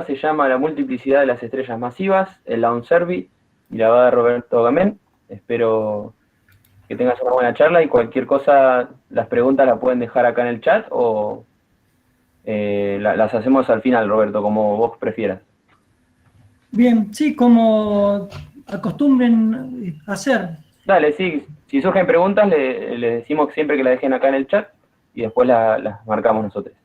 se llama La multiplicidad de las estrellas masivas, el Lawn Survey, y la va a dar Roberto Gamén. Espero que tengas una buena charla y cualquier cosa, las preguntas las pueden dejar acá en el chat o las hacemos al final, Roberto, como vos prefieras. Bien, sí, como acostumbren hacer. Dale, sí, si surgen preguntas, le decimos siempre que la dejen acá en el chat y después las marcamos nosotros.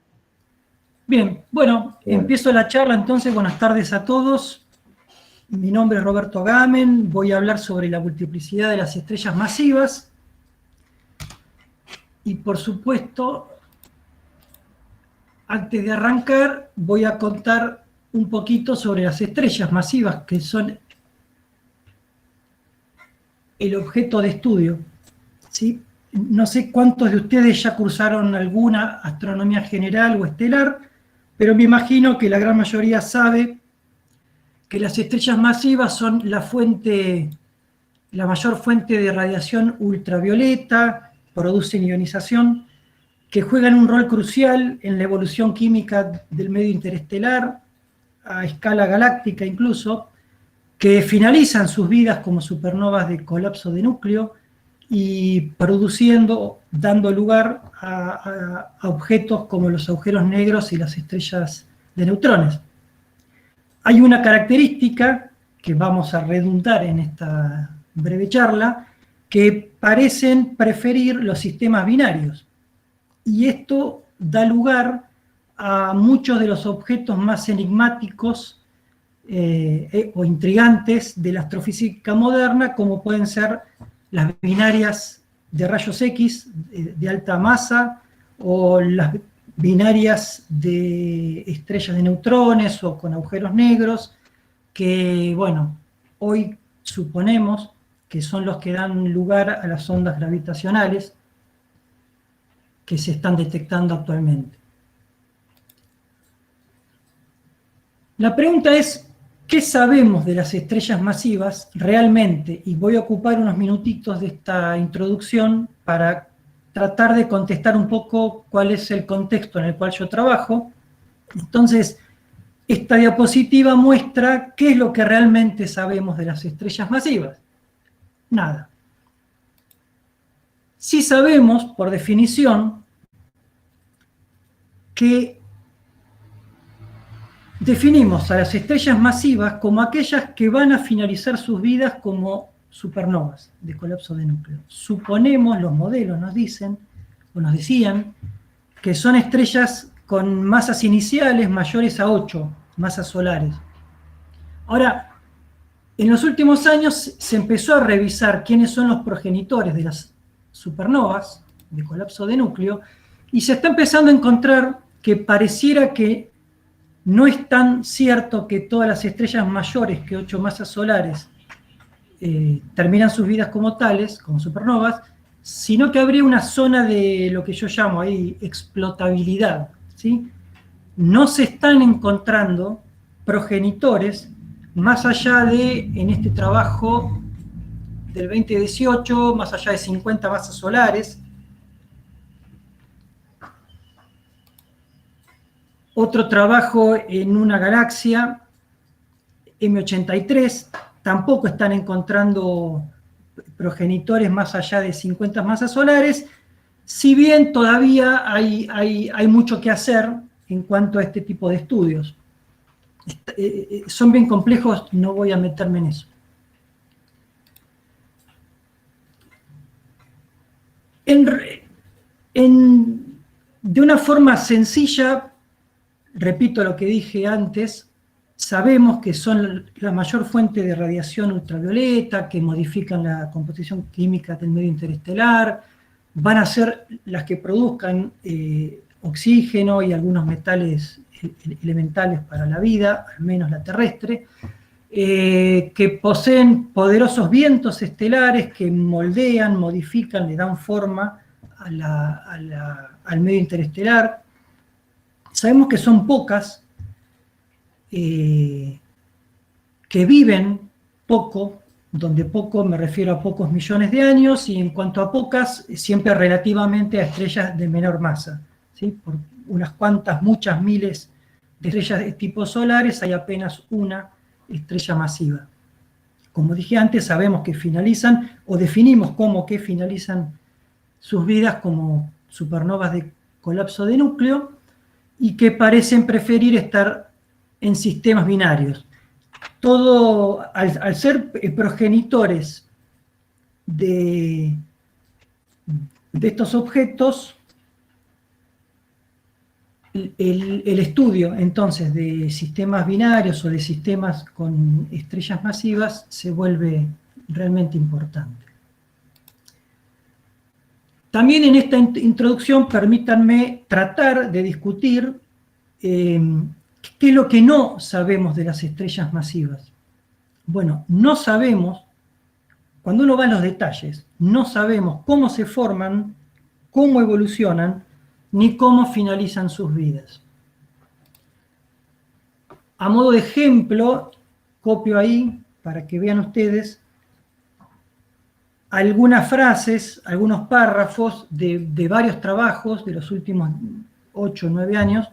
Bien, bueno, empiezo la charla entonces. Buenas tardes a todos. Mi nombre es Roberto Gamén. Voy a hablar sobre la multiplicidad de las estrellas masivas. Y por supuesto, antes de arrancar, voy a contar un poquito sobre las estrellas masivas, que son el objeto de estudio, ¿sí? No sé cuántos de ustedes ya cursaron alguna astronomía general o estelar, pero me imagino que la gran mayoría sabe que las estrellas masivas son la mayor fuente de radiación ultravioleta, producen ionización, que juegan un rol crucial en la evolución química del medio interestelar, a escala galáctica incluso, que finalizan sus vidas como supernovas de colapso de núcleo y dando lugar a objetos como los agujeros negros y las estrellas de neutrones. Hay una característica que vamos a redundar en esta breve charla, que parecen preferir los sistemas binarios. Y esto da lugar a muchos de los objetos más enigmáticos o intrigantes de la astrofísica moderna, como pueden ser las binarias de rayos X de alta masa, o las binarias de estrellas de neutrones o con agujeros negros, que, bueno, hoy suponemos que son los que dan lugar a las ondas gravitacionales que se están detectando actualmente. La pregunta es, ¿qué sabemos de las estrellas masivas realmente? Y voy a ocupar unos minutitos de esta introducción para tratar de contestar un poco cuál es el contexto en el cual yo trabajo. Entonces, esta diapositiva muestra qué es lo que realmente sabemos de las estrellas masivas. Nada. Sí sabemos, por definición, que definimos a las estrellas masivas como aquellas que van a finalizar sus vidas como supernovas de colapso de núcleo. Suponemos, los modelos nos dicen, o nos decían, que son estrellas con masas iniciales mayores a 8 masas solares. Ahora, en los últimos años se empezó a revisar quiénes son los progenitores de las supernovas de colapso de núcleo, y se está empezando a encontrar que pareciera que no es tan cierto que todas las estrellas mayores que 8 masas solares terminan sus vidas como tales, como supernovas, sino que habría una zona de lo que yo llamo ahí explotabilidad, ¿sí? No se están encontrando progenitores más allá de, en este trabajo del 2018, más allá de 50 masas solares. Otro trabajo en una galaxia, M83, tampoco están encontrando progenitores más allá de 50 masas solares, si bien todavía hay mucho que hacer en cuanto a este tipo de estudios. Son bien complejos, no voy a meterme en eso. De una forma sencilla, repito lo que dije antes, sabemos que son la mayor fuente de radiación ultravioleta, que modifican la composición química del medio interestelar, van a ser las que produzcan oxígeno y algunos metales elementales para la vida, al menos la terrestre, que poseen poderosos vientos estelares que moldean, modifican, le dan forma al medio interestelar. Sabemos que son pocas, que viven poco, donde poco me refiero a pocos millones de años, y en cuanto a pocas, siempre relativamente a estrellas de menor masa, ¿sí? Por unas cuantas, muchas miles de estrellas de tipo solares hay apenas una estrella masiva. Como dije antes, sabemos que finalizan, o definimos cómo que finalizan sus vidas como supernovas de colapso de núcleo, y que parecen preferir estar en sistemas binarios. Todo, al ser progenitores de estos objetos, el estudio entonces de sistemas binarios o de sistemas con estrellas masivas se vuelve realmente importante. También en esta introducción permítanme tratar de discutir qué es lo que no sabemos de las estrellas masivas. Bueno, no sabemos, cuando uno va a los detalles, no sabemos cómo se forman, cómo evolucionan, ni cómo finalizan sus vidas. A modo de ejemplo, copio ahí, para que vean ustedes, algunas frases, algunos párrafos de varios trabajos de los últimos 8 o 9 años,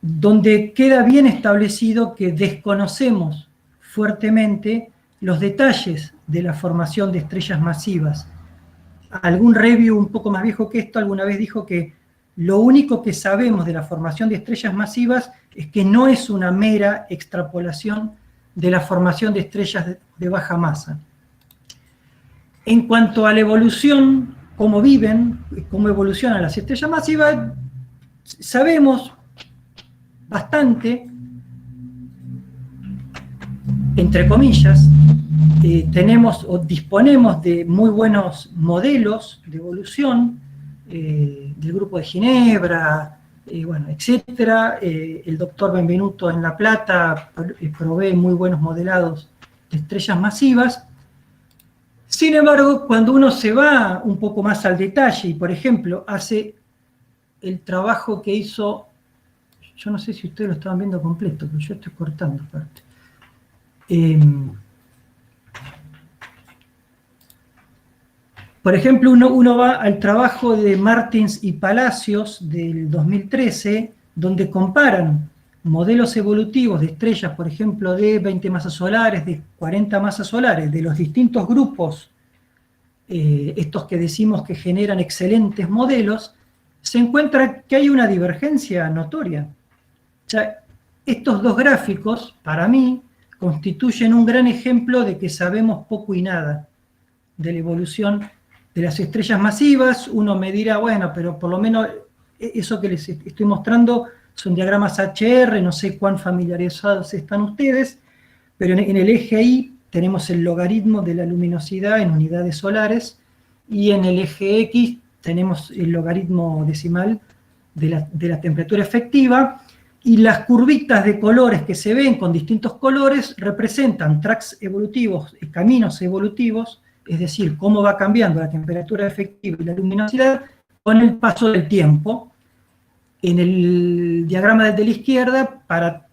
donde queda bien establecido que desconocemos fuertemente los detalles de la formación de estrellas masivas. Algún review un poco más viejo que esto alguna vez dijo que lo único que sabemos de la formación de estrellas masivas es que no es una mera extrapolación de la formación de estrellas de baja masa. En cuanto a la evolución, cómo viven, cómo evolucionan las estrellas masivas, sabemos bastante, entre comillas. Tenemos o disponemos de muy buenos modelos de evolución del grupo de Ginebra, bueno, etcétera. El doctor Benvenuto en La Plata provee muy buenos modelados de estrellas masivas. Sin embargo, cuando uno se va un poco más al detalle y, por ejemplo, hace el trabajo que hizo, yo no sé si ustedes lo estaban viendo completo, pero yo estoy cortando parte. Por ejemplo, uno va al trabajo de Martins y Palacios del 2013, donde comparan modelos evolutivos de estrellas, por ejemplo, de 20 masas solares, de 40 masas solares, de los distintos grupos, estos que decimos que generan excelentes modelos, se encuentra que hay una divergencia notoria. O sea, estos dos gráficos, para mí, constituyen un gran ejemplo de que sabemos poco y nada de la evolución de las estrellas masivas. Uno me dirá, bueno, pero por lo menos eso que les estoy mostrando son diagramas HR, no sé cuán familiarizados están ustedes, pero en el eje Y tenemos el logaritmo de la luminosidad en unidades solares, y en el eje X tenemos el logaritmo decimal de la temperatura efectiva, y las curvitas de colores que se ven con distintos colores representan tracks evolutivos, caminos evolutivos, es decir, cómo va cambiando la temperatura efectiva y la luminosidad con el paso del tiempo. En el diagrama de la izquierda, para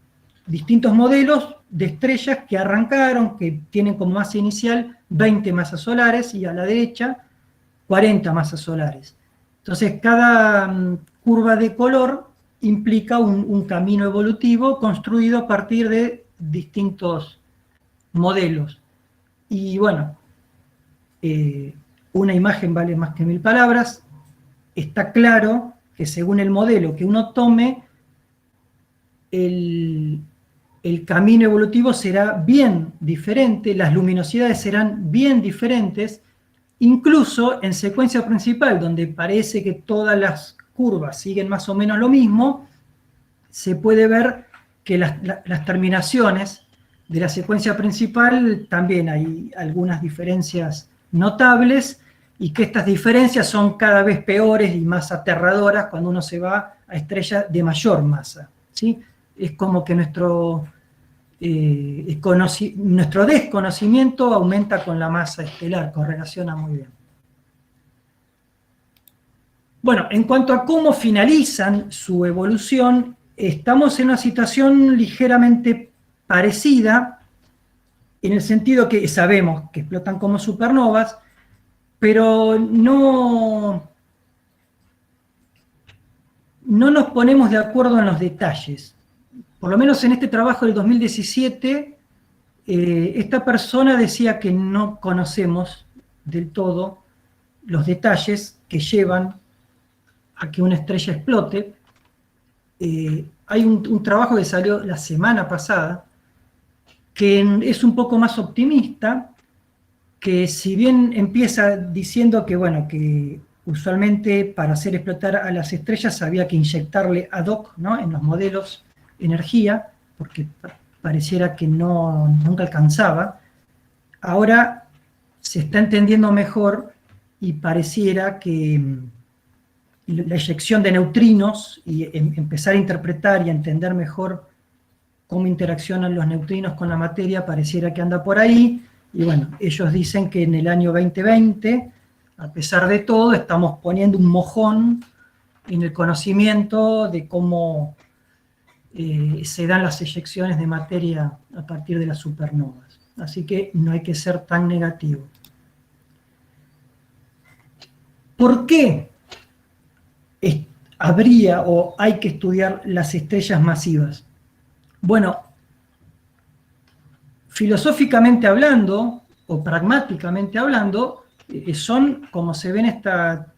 distintos modelos de estrellas que arrancaron, que tienen como masa inicial 20 masas solares, y a la derecha 40 masas solares. Entonces, cada curva de color implica un camino evolutivo construido a partir de distintos modelos. Y bueno, una imagen vale más que 1000 palabras. Está claro que según el modelo que uno tome, el camino evolutivo será bien diferente, las luminosidades serán bien diferentes, incluso en secuencia principal, donde parece que todas las curvas siguen más o menos lo mismo, se puede ver que las terminaciones de la secuencia principal también hay algunas diferencias notables, y que estas diferencias son cada vez peores y más aterradoras cuando uno se va a estrellas de mayor masa, ¿sí? Es como que nuestro desconocimiento aumenta con la masa estelar, correlaciona muy bien. Bueno, en cuanto a cómo finalizan su evolución, estamos en una situación ligeramente parecida, en el sentido que sabemos que explotan como supernovas, pero no no nos ponemos de acuerdo en los detalles. Por lo menos en este trabajo del 2017, esta persona decía que no conocemos del todo los detalles que llevan a que una estrella explote. Hay un trabajo que salió la semana pasada, que es un poco más optimista, que si bien empieza diciendo que, bueno, que usualmente para hacer explotar a las estrellas había que inyectarle ad hoc, ¿no?, en los modelos energía, porque pareciera que nunca alcanzaba. Ahora se está entendiendo mejor y pareciera que la eyección de neutrinos y empezar a interpretar y a entender mejor cómo interaccionan los neutrinos con la materia pareciera que anda por ahí. Y bueno, ellos dicen que en el año 2020, a pesar de todo, estamos poniendo un mojón en el conocimiento de cómo se dan las eyecciones de materia a partir de las supernovas. Así que no hay que ser tan negativo. ¿Por qué habría o hay que estudiar las estrellas masivas? Bueno, filosóficamente hablando, o pragmáticamente hablando, son, como se ve en esta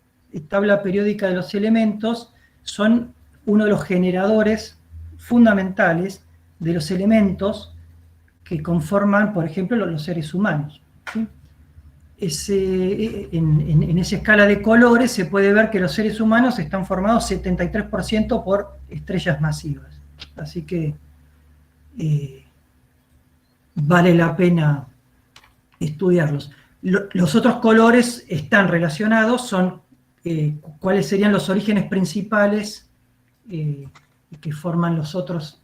tabla periódica de los elementos, son uno de los generadores fundamentales de los elementos que conforman, por ejemplo, los seres humanos, ¿sí? En esa escala de colores se puede ver que los seres humanos están formados 73% por estrellas masivas. Así que vale la pena estudiarlos. Los otros colores están relacionados, son cuáles serían los orígenes principales que forman los otros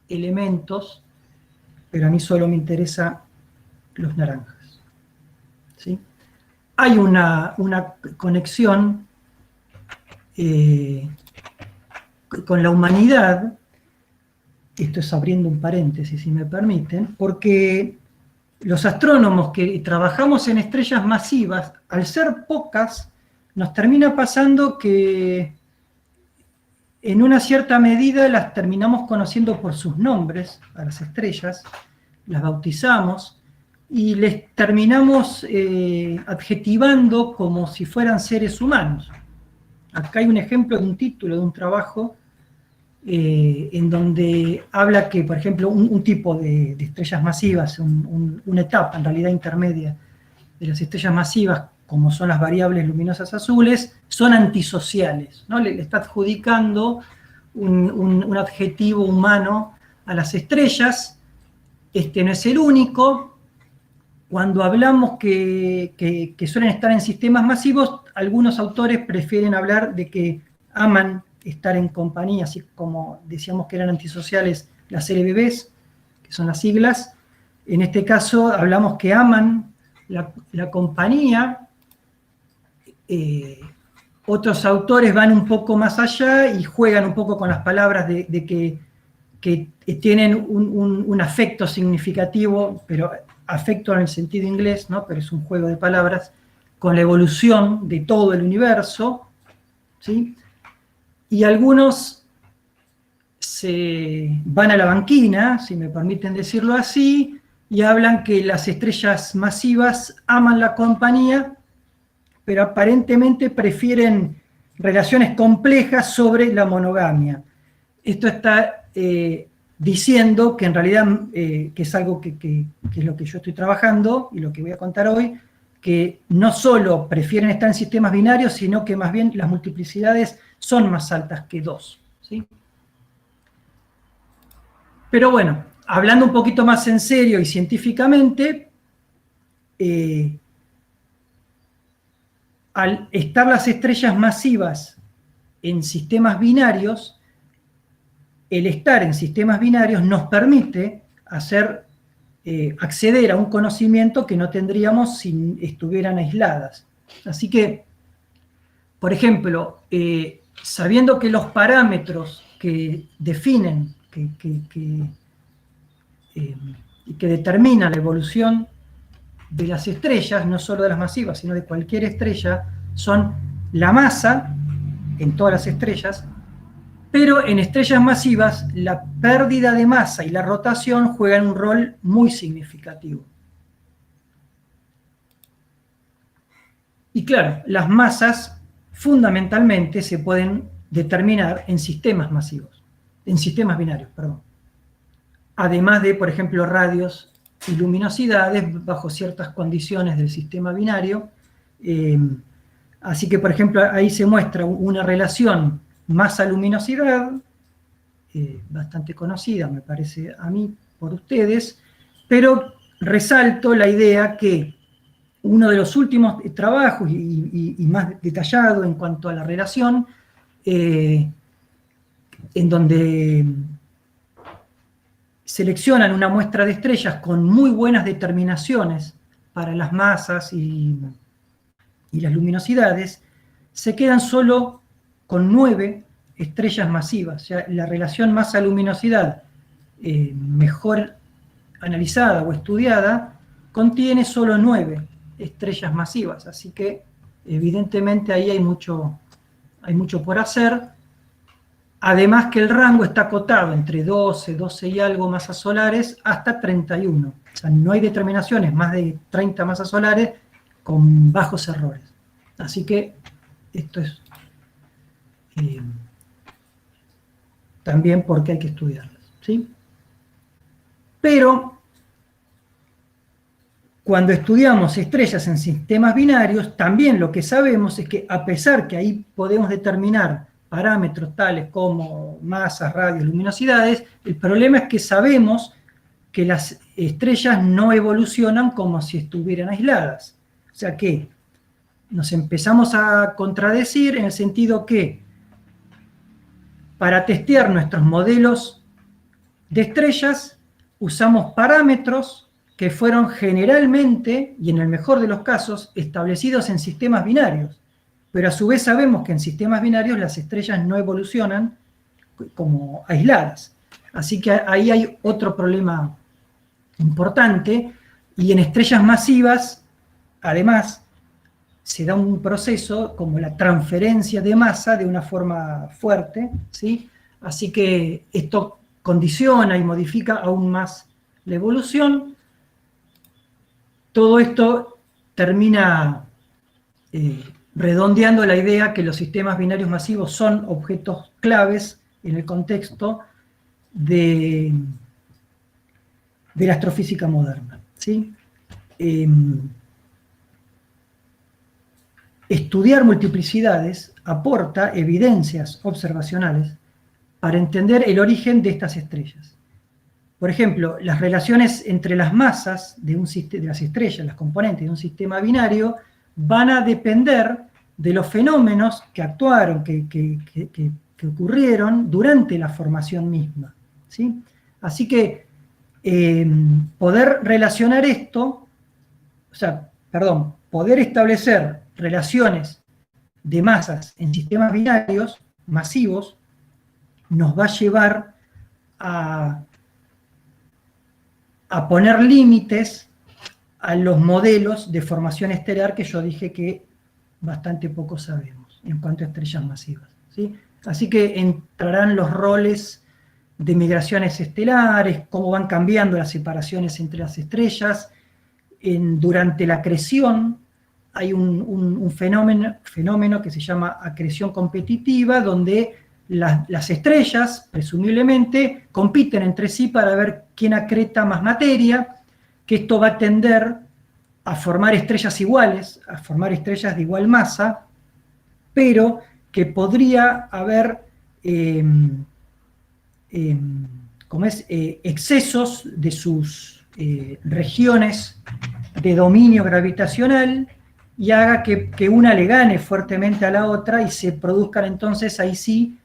elementos, pero a mí solo me interesa los naranjas, ¿sí? Hay una conexión con la humanidad. Esto es abriendo un paréntesis, si me permiten, porque los astrónomos que trabajamos en estrellas masivas, al ser pocas, nos termina pasando que en una cierta medida las terminamos conociendo por sus nombres a las estrellas, las bautizamos y les terminamos adjetivando como si fueran seres humanos. Acá hay un ejemplo de un título de un trabajo en donde habla que, por ejemplo, un tipo de estrellas masivas, una etapa en realidad intermedia de las estrellas masivas, como son las variables luminosas azules, son antisociales, ¿no? Le está adjudicando un adjetivo humano a las estrellas. Este no es el único. Cuando hablamos que suelen estar en sistemas masivos, algunos autores prefieren hablar de que aman estar en compañía, así como decíamos que eran antisociales las LBBs, que son las siglas. En este caso hablamos que aman la compañía. Otros autores van un poco más allá y juegan un poco con las palabras de que tienen un afecto significativo, pero afecto en el sentido inglés, ¿no? Pero es un juego de palabras, con la evolución de todo el universo, ¿sí? Y algunos se van a la banquina, si me permiten decirlo así, y hablan que las estrellas masivas aman la compañía, pero aparentemente prefieren relaciones complejas sobre la monogamia. Esto está diciendo que en realidad, que es algo que es lo que yo estoy trabajando y lo que voy a contar hoy, que no solo prefieren estar en sistemas binarios, sino que más bien las multiplicidades son más altas que 2, ¿sí? Pero bueno, hablando un poquito más en serio y científicamente, al estar las estrellas masivas en sistemas binarios, el estar en sistemas binarios nos permite acceder a un conocimiento que no tendríamos si estuvieran aisladas. Así que, por ejemplo, sabiendo que los parámetros que definen, que determinan la evolución de las estrellas, no solo de las masivas, sino de cualquier estrella, son la masa en todas las estrellas, Pero en estrellas masivas, la pérdida de masa y la rotación juegan un rol muy significativo. Y claro, las masas fundamentalmente se pueden determinar en sistemas masivos, en sistemas binarios, perdón. Además de, por ejemplo, radios y luminosidades bajo ciertas condiciones del sistema binario. Así que, por ejemplo, ahí se muestra una relación masa-luminosidad, bastante conocida, me parece a mí, por ustedes, pero resalto la idea que uno de los últimos trabajos y más detallado en cuanto a la relación, en donde seleccionan una muestra de estrellas con muy buenas determinaciones para las masas y las luminosidades, se quedan solo con 9 estrellas masivas. O sea, la relación masa-luminosidad mejor analizada o estudiada contiene solo 9 estrellas masivas, así que evidentemente ahí hay mucho por hacer, además que el rango está acotado entre 12 y algo masas solares hasta 31, o sea, no hay determinaciones más de 30 masas solares con bajos errores, así que esto es también porque hay que estudiarlas, ¿sí? Pero cuando estudiamos estrellas en sistemas binarios, también lo que sabemos es que a pesar que ahí podemos determinar parámetros tales como masas, radios, luminosidades, el problema es que sabemos que las estrellas no evolucionan como si estuvieran aisladas. O sea que nos empezamos a contradecir en el sentido que para testear nuestros modelos de estrellas usamos parámetros que fueron generalmente, y en el mejor de los casos, establecidos en sistemas binarios. Pero a su vez sabemos que en sistemas binarios las estrellas no evolucionan como aisladas. Así que ahí hay otro problema importante, y en estrellas masivas, además, se da un proceso como la transferencia de masa de una forma fuerte, ¿sí? Así que esto condiciona y modifica aún más la evolución. Todo esto termina redondeando la idea que los sistemas binarios masivos son objetos claves en el contexto de la astrofísica moderna, ¿sí? Estudiar multiplicidades aporta evidencias observacionales para entender el origen de estas estrellas. Por ejemplo, las relaciones entre las masas de las estrellas, las componentes de un sistema binario, van a depender de los fenómenos que actuaron, que ocurrieron durante la formación misma, ¿sí? Así que poder relacionar esto, poder establecer relaciones de masas en sistemas binarios masivos, nos va a llevar a poner límites a los modelos de formación estelar que yo dije que bastante poco sabemos en cuanto a estrellas masivas, ¿sí? Así que entrarán los roles de migraciones estelares, cómo van cambiando las separaciones entre las estrellas. Durante la acreción hay un fenómeno que se llama acreción competitiva, donde las estrellas, presumiblemente, compiten entre sí para ver quién acreta más materia, que esto va a tender a formar estrellas iguales, a formar estrellas de igual masa, pero que podría haber excesos de sus regiones de dominio gravitacional y haga que una le gane fuertemente a la otra y se produzcan entonces ahí sí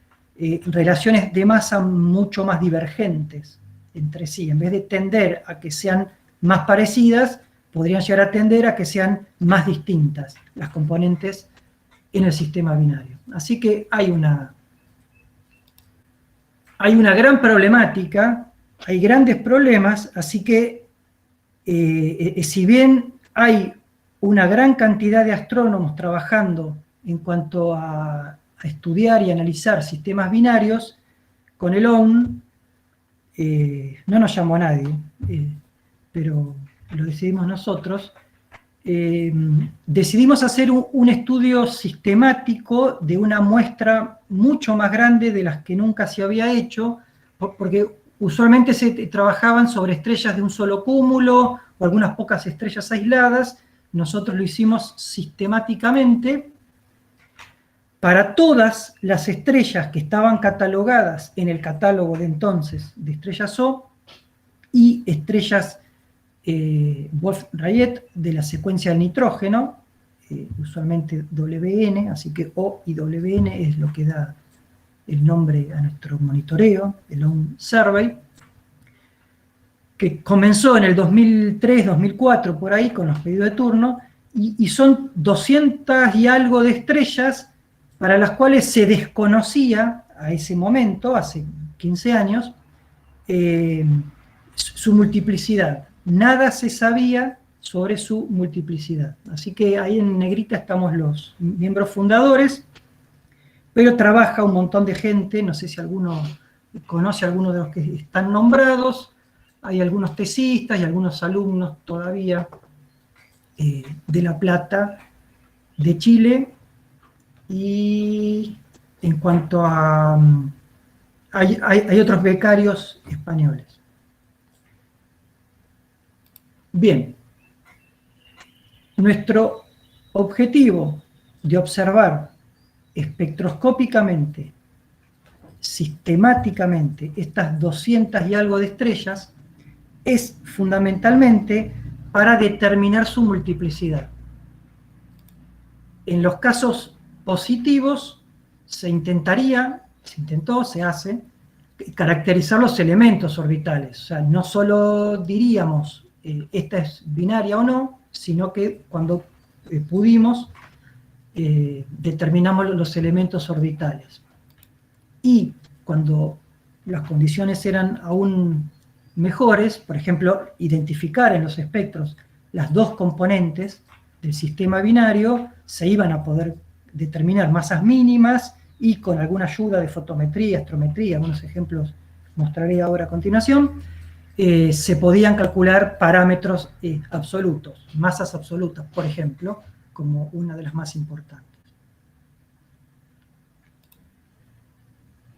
relaciones de masa mucho más divergentes entre sí. En vez de tender a que sean más parecidas, podrían llegar a tender a que sean más distintas las componentes en el sistema binario. Así que hay una gran problemática, hay grandes problemas, así que si bien hay una gran cantidad de astrónomos trabajando en cuanto a estudiar y analizar sistemas binarios, con el OWN, no nos llamó nadie, pero lo decidimos nosotros, decidimos hacer un estudio sistemático de una muestra mucho más grande de las que nunca se había hecho, porque usualmente se trabajaban sobre estrellas de un solo cúmulo o algunas pocas estrellas aisladas. Nosotros lo hicimos sistemáticamente para todas las estrellas que estaban catalogadas en el catálogo de entonces de estrellas O y estrellas Wolf-Rayet de la secuencia del nitrógeno, usualmente WN, así que O y WN es lo que da el nombre a nuestro monitoreo, el OWN Survey, que comenzó en el 2003-2004, por ahí, con los pedidos de turno, y son 200 y algo de estrellas para las cuales se desconocía a ese momento, hace 15 años, su multiplicidad. Nada se sabía sobre su multiplicidad. Así que ahí en negrita estamos los miembros fundadores, pero trabaja un montón de gente, no sé si alguno conoce a alguno de los que están nombrados, hay algunos tesistas y algunos alumnos todavía de La Plata, de Chile, y en cuanto a... hay otros becarios españoles. Bien, nuestro objetivo de observar espectroscópicamente, sistemáticamente, estas 200 y algo de estrellas es fundamentalmente para determinar su multiplicidad. En los casos positivos se hace, caracterizar los elementos orbitales. O sea, no solo diríamos esta es binaria o no, sino que cuando pudimos determinamos los elementos orbitales. Y cuando las condiciones eran aún mejores, por ejemplo, identificar en los espectros las dos componentes del sistema binario, se iban a poder determinar masas mínimas y con alguna ayuda de fotometría, astrometría, algunos ejemplos mostraré ahora a continuación, se podían calcular parámetros absolutos, masas absolutas, por ejemplo, como una de las más importantes.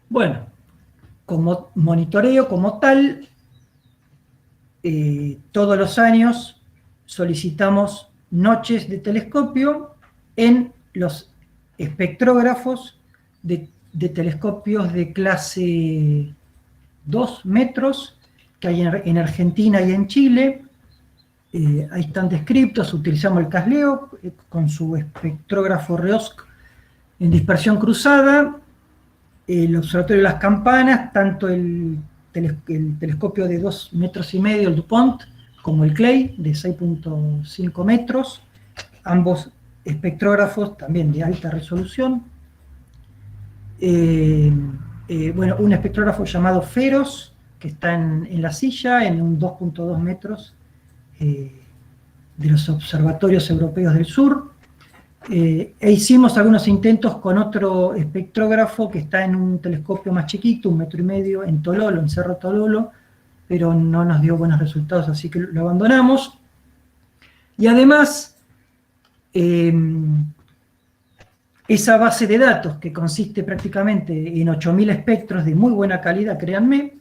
Bueno, como monitoreo como tal, todos los años solicitamos noches de telescopio en los espectrógrafos de telescopios de clase 2 metros que hay en Argentina y en Chile. Ahí están descritos. Utilizamos el CASLEO con su espectrógrafo REOSC en dispersión cruzada, el observatorio de las Campanas, tanto el telescopio de 2,5 metros, el DuPont, como el Clay, de 6,5 metros, ambos espectrógrafos también de alta resolución. Bueno, un espectrógrafo llamado FEROS, que está en la silla, en un 2,2 metros de los observatorios europeos del sur. E hicimos algunos intentos con otro espectrógrafo que está en un telescopio más chiquito, 1,5 metros, en Tololo, en Cerro Tololo, pero no nos dio buenos resultados, así que lo abandonamos. Y además, esa base de datos, que consiste prácticamente en 8.000 espectros de muy buena calidad, créanme,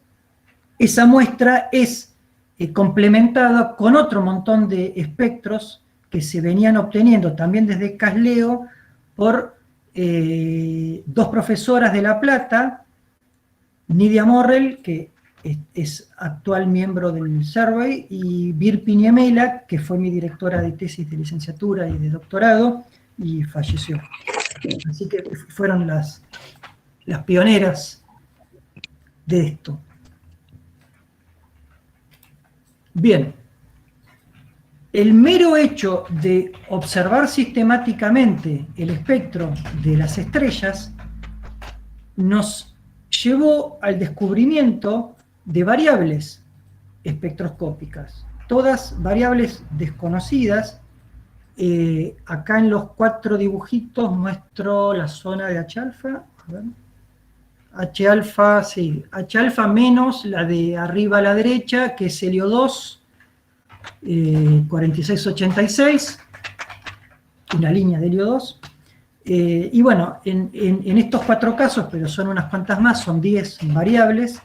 esa muestra es complementada con otro montón de espectros que se venían obteniendo también desde CASLEO por dos profesoras de La Plata, Nidia Morrell, que es actual miembro del Survey, y Virpi Niemela, que fue mi directora de tesis de licenciatura y de doctorado, y falleció. Así que fueron las pioneras de esto. Bien, el mero hecho de observar sistemáticamente el espectro de las estrellas nos llevó al descubrimiento de variables espectroscópicas, todas variables desconocidas. Acá en los 4 dibujitos muestro la zona de H-alfa. H alfa, sí, H alfa menos la de arriba a la derecha, que es helio 2, 4686, una línea de helio 2. Y bueno, en estos 4 casos, pero son unas cuantas más, son 10 variables,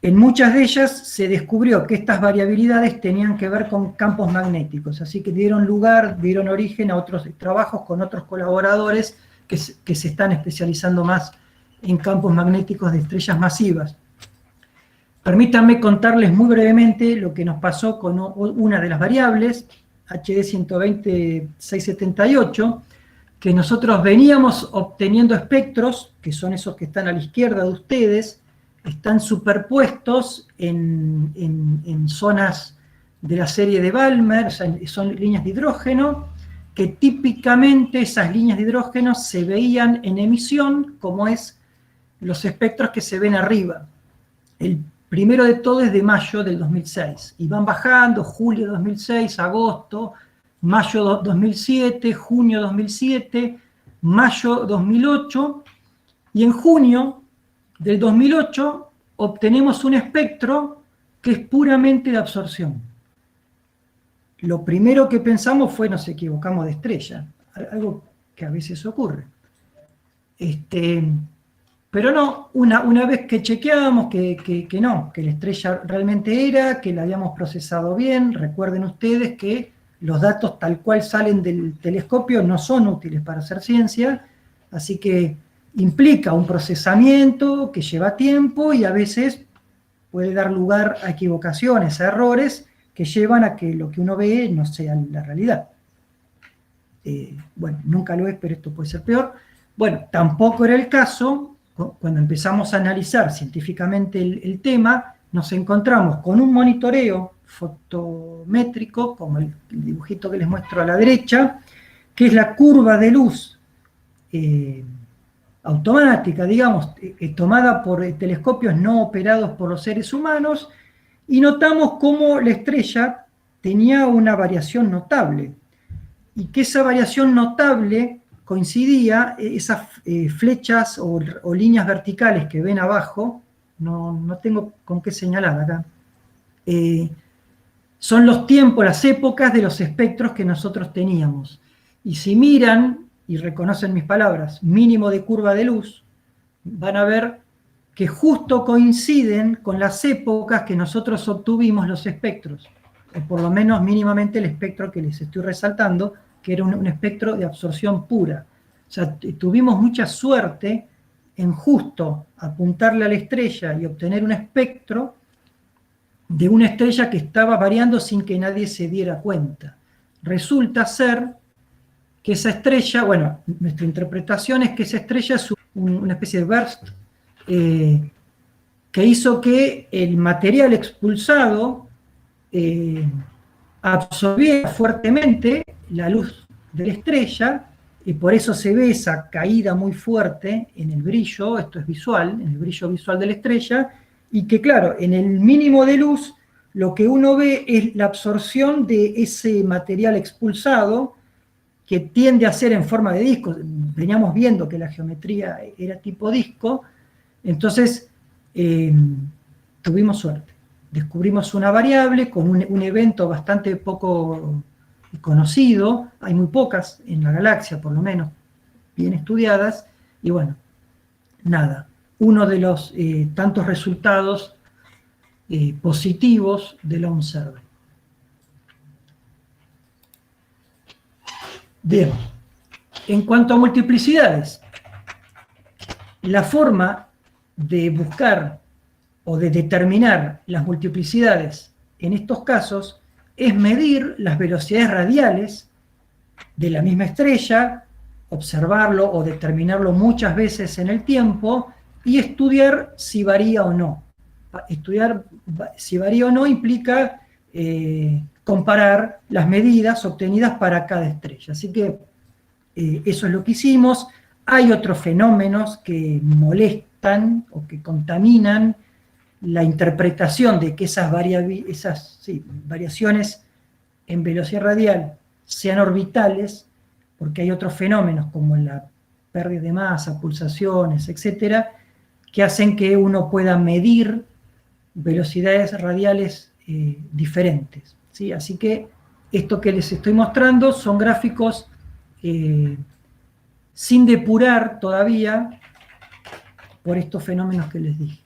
en muchas de ellas se descubrió que estas variabilidades tenían que ver con campos magnéticos, así que dieron origen a otros trabajos con otros colaboradores que se están especializando más en campos magnéticos de estrellas masivas. Permítanme contarles muy brevemente lo que nos pasó con una de las variables, HD 120-678, que nosotros veníamos obteniendo espectros, que son esos que están a la izquierda de ustedes, están superpuestos en zonas de la serie de Balmer, o sea, son líneas de hidrógeno, que típicamente esas líneas de hidrógeno se veían en emisión, como es los espectros que se ven arriba. El primero de todo es de mayo del 2006, y van bajando, julio 2006, agosto, mayo 2007, junio 2007, mayo 2008, y en junio del 2008 obtenemos un espectro que es puramente de absorción. Lo primero que pensamos fue, nos equivocamos de estrella, algo que a veces ocurre. Pero no, una vez que chequeábamos que no, que la estrella realmente era, que la habíamos procesado bien, recuerden ustedes que los datos tal cual salen del telescopio no son útiles para hacer ciencia, así que implica un procesamiento que lleva tiempo y a veces puede dar lugar a equivocaciones, a errores que llevan a que lo que uno ve no sea la realidad. Bueno, nunca lo es, pero esto puede ser peor. Bueno, tampoco era el caso. Cuando empezamos a analizar científicamente el tema, nos encontramos con un monitoreo fotométrico, como el dibujito que les muestro a la derecha, que es la curva de luz automática, digamos, tomada por telescopios no operados por los seres humanos, y notamos cómo la estrella tenía una variación notable, y que esa variación notable coincidía, esas flechas o líneas verticales que ven abajo, no tengo con qué señalar acá, son los tiempos, las épocas de los espectros que nosotros teníamos. Y si miran, y reconocen mis palabras, mínimo de curva de luz, van a ver que justo coinciden con las épocas que nosotros obtuvimos los espectros, o por lo menos mínimamente el espectro que les estoy resaltando, que era un espectro de absorción pura. O sea, tuvimos mucha suerte en justo apuntarle a la estrella y obtener un espectro de una estrella que estaba variando sin que nadie se diera cuenta. Resulta ser que esa estrella, bueno, nuestra interpretación es que esa estrella es una especie de burst que hizo que el material expulsado absorbiera fuertemente la luz de la estrella, y por eso se ve esa caída muy fuerte en el brillo, esto es visual, en el brillo visual de la estrella, y que claro, en el mínimo de luz lo que uno ve es la absorción de ese material expulsado, que tiende a ser en forma de disco. Veníamos viendo que la geometría era tipo disco, entonces tuvimos suerte. Descubrimos una variable con un evento bastante poco conocido, hay muy pocas en la galaxia, por lo menos, bien estudiadas, y bueno, nada, uno de los tantos resultados positivos de Lone Survey. Bien, en cuanto a multiplicidades, la forma de buscar o de determinar las multiplicidades en estos casos es medir las velocidades radiales de la misma estrella, observarlo o determinarlo muchas veces en el tiempo y estudiar si varía o no. Estudiar si varía o no implica comparar las medidas obtenidas para cada estrella. Así que eso es lo que hicimos. Hay otros fenómenos que molestan o que contaminan la interpretación de que esas variaciones en velocidad radial sean orbitales, porque hay otros fenómenos como la pérdida de masa, pulsaciones, etcétera, que hacen que uno pueda medir velocidades radiales diferentes, ¿sí? Así que esto que les estoy mostrando son gráficos sin depurar todavía por estos fenómenos que les dije.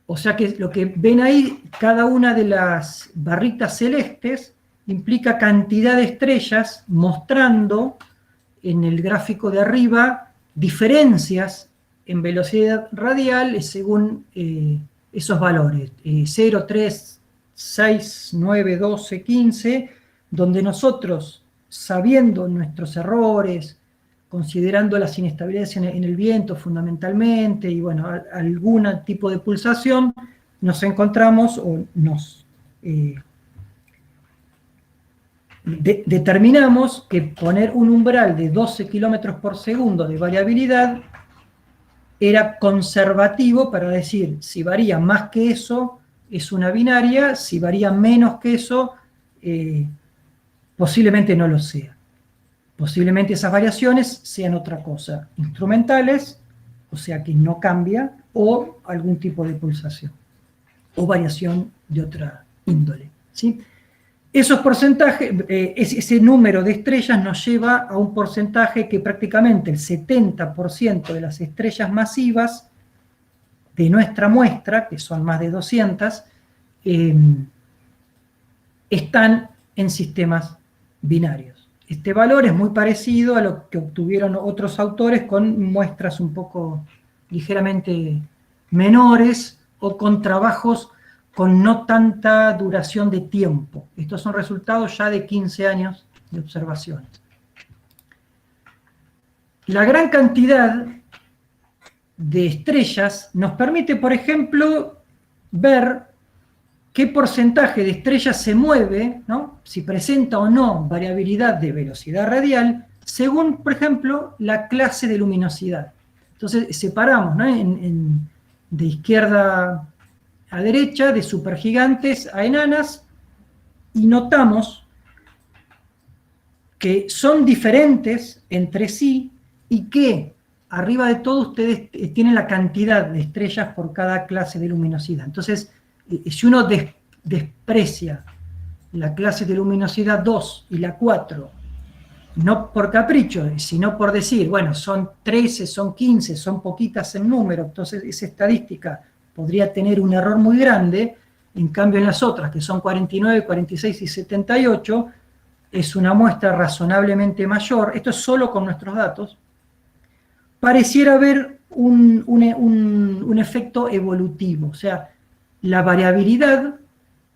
O sea que lo que ven ahí, cada una de las barritas celestes implica cantidad de estrellas, mostrando en el gráfico de arriba diferencias en velocidad radial según esos valores, 0, 3, 6, 9, 12, 15, donde nosotros, sabiendo nuestros errores, considerando las inestabilidades en el viento fundamentalmente, y bueno, algún tipo de pulsación, nos encontramos o nos determinamos que poner un umbral de 12 kilómetros por segundo de variabilidad era conservativo para decir, si varía más que eso, es una binaria, si varía menos que eso, posiblemente no lo sea. Posiblemente esas variaciones sean otra cosa, instrumentales, o sea que no cambia, o algún tipo de pulsación, o variación de otra índole, ¿sí? Esos porcentajes, ese número de estrellas nos lleva a un porcentaje que prácticamente el 70% de las estrellas masivas de nuestra muestra, que son más de 200, están en sistemas binarios. Este valor es muy parecido a lo que obtuvieron otros autores con muestras un poco ligeramente menores o con trabajos con no tanta duración de tiempo. Estos son resultados ya de 15 años de observaciones. La gran cantidad de estrellas nos permite, por ejemplo, ver qué porcentaje de estrellas se mueve, ¿no? Si presenta o no variabilidad de velocidad radial, según, por ejemplo, la clase de luminosidad. Entonces, separamos, ¿no? De izquierda a derecha, de supergigantes a enanas, y notamos que son diferentes entre sí y que arriba de todo ustedes tienen la cantidad de estrellas por cada clase de luminosidad. Entonces, si uno desprecia la clase de luminosidad 2 y la 4, no por capricho, sino por decir, bueno, son 13, son 15, son poquitas en número, entonces esa estadística podría tener un error muy grande, en cambio en las otras, que son 49, 46 y 78, es una muestra razonablemente mayor, esto es solo con nuestros datos, pareciera haber un efecto evolutivo, o sea, la variabilidad,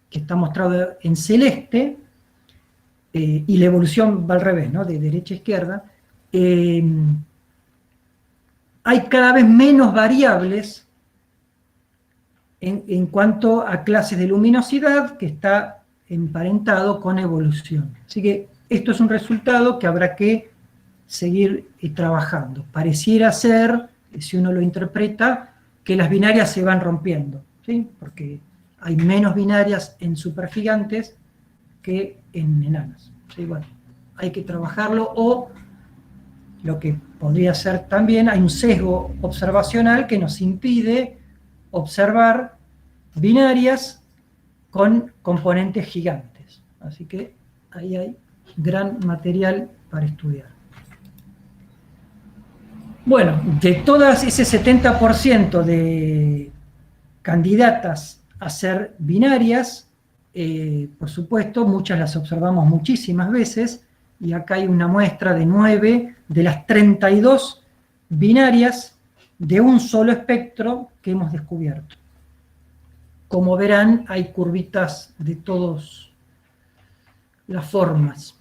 que está mostrado en celeste, y la evolución va al revés, ¿no? De derecha a izquierda, hay cada vez menos variables en cuanto a clases de luminosidad, que está emparentado con evolución. Así que esto es un resultado que habrá que seguir trabajando. Pareciera ser, si uno lo interpreta, que las binarias se van rompiendo, ¿sí? Porque hay menos binarias en supergigantes que en enanas. ¿Sí? Bueno, hay que trabajarlo, o lo que podría ser también, hay un sesgo observacional que nos impide observar binarias con componentes gigantes. Así que ahí hay gran material para estudiar. Bueno, de todas ese 70% de candidatas a ser binarias, por supuesto, muchas las observamos muchísimas veces, y acá hay una muestra de 9 de las 32 binarias de un solo espectro que hemos descubierto. Como verán, hay curvitas de todas las formas.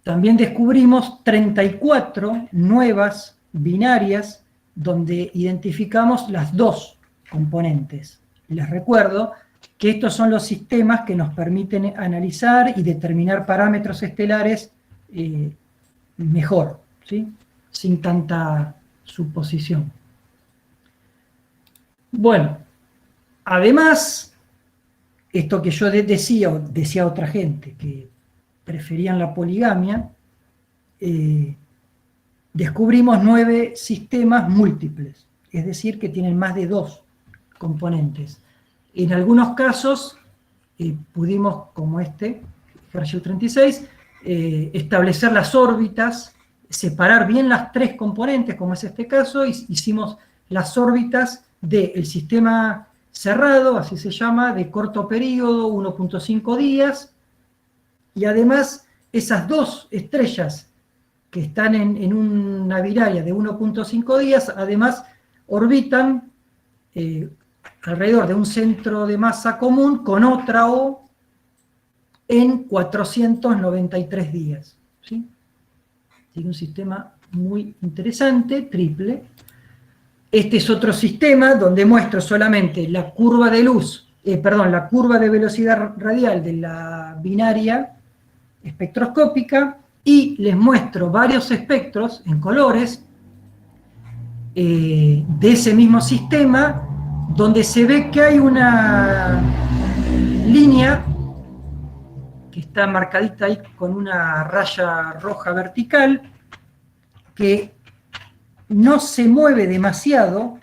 También descubrimos 34 nuevas binarias donde identificamos las dos componentes. Les recuerdo que estos son los sistemas que nos permiten analizar y determinar parámetros estelares mejor, ¿sí? Sin tanta suposición. Bueno, además, esto que yo decía, o decía otra gente, que preferían la poligamia, descubrimos 9 sistemas múltiples, es decir, que tienen más de 2 componentes. En algunos casos pudimos, como este, Herschel 36, establecer las órbitas, separar bien las 3 componentes, como es este caso, y hicimos las órbitas del sistema cerrado, así se llama, de corto periodo, 1.5 días, y además esas 2 estrellas que están en una binaria de 1.5 días, además orbitan alrededor de un centro de masa común con otra O en 493 días. ¿Sí? Tiene un sistema muy interesante, triple. Este es otro sistema donde muestro solamente la curva de luz, la curva de velocidad radial de la binaria espectroscópica, y les muestro varios espectros en colores de ese mismo sistema, donde se ve que hay una línea que está marcadita ahí con una raya roja vertical, que no se mueve demasiado,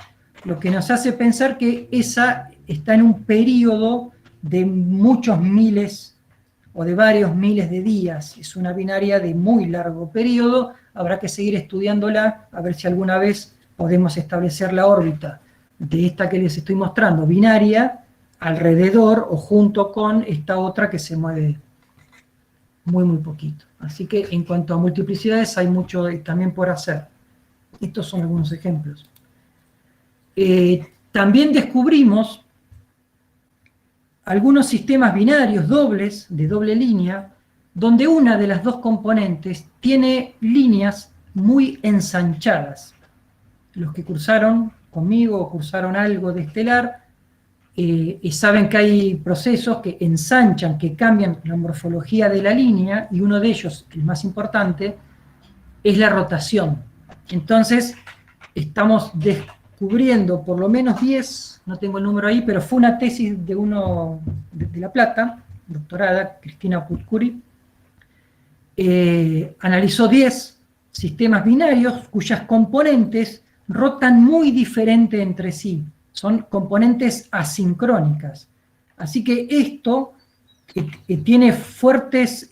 lo que nos hace pensar que esa está en un periodo de muchos miles o de varios miles de días. Es una binaria de muy largo periodo, habrá que seguir estudiándola, a ver si alguna vez podemos establecer la órbita de esta que les estoy mostrando, binaria, alrededor o junto con esta otra que se mueve muy, muy poquito. Así que en cuanto a multiplicidades hay mucho también por hacer. Estos son algunos ejemplos. También descubrimos algunos sistemas binarios dobles, de doble línea, donde una de las 2 componentes tiene líneas muy ensanchadas. Los que cursaron conmigo o cursaron algo de estelar, saben que hay procesos que ensanchan, que cambian la morfología de la línea, y uno de ellos, el más importante, es la rotación. Entonces, estamos descubriendo por lo menos 10, no tengo el número ahí, pero fue una tesis de uno de La Plata, doctorada, Cristina Putkuri, analizó 10 sistemas binarios cuyas componentes rotan muy diferente entre sí, son componentes asincrónicas. Así que esto tiene fuertes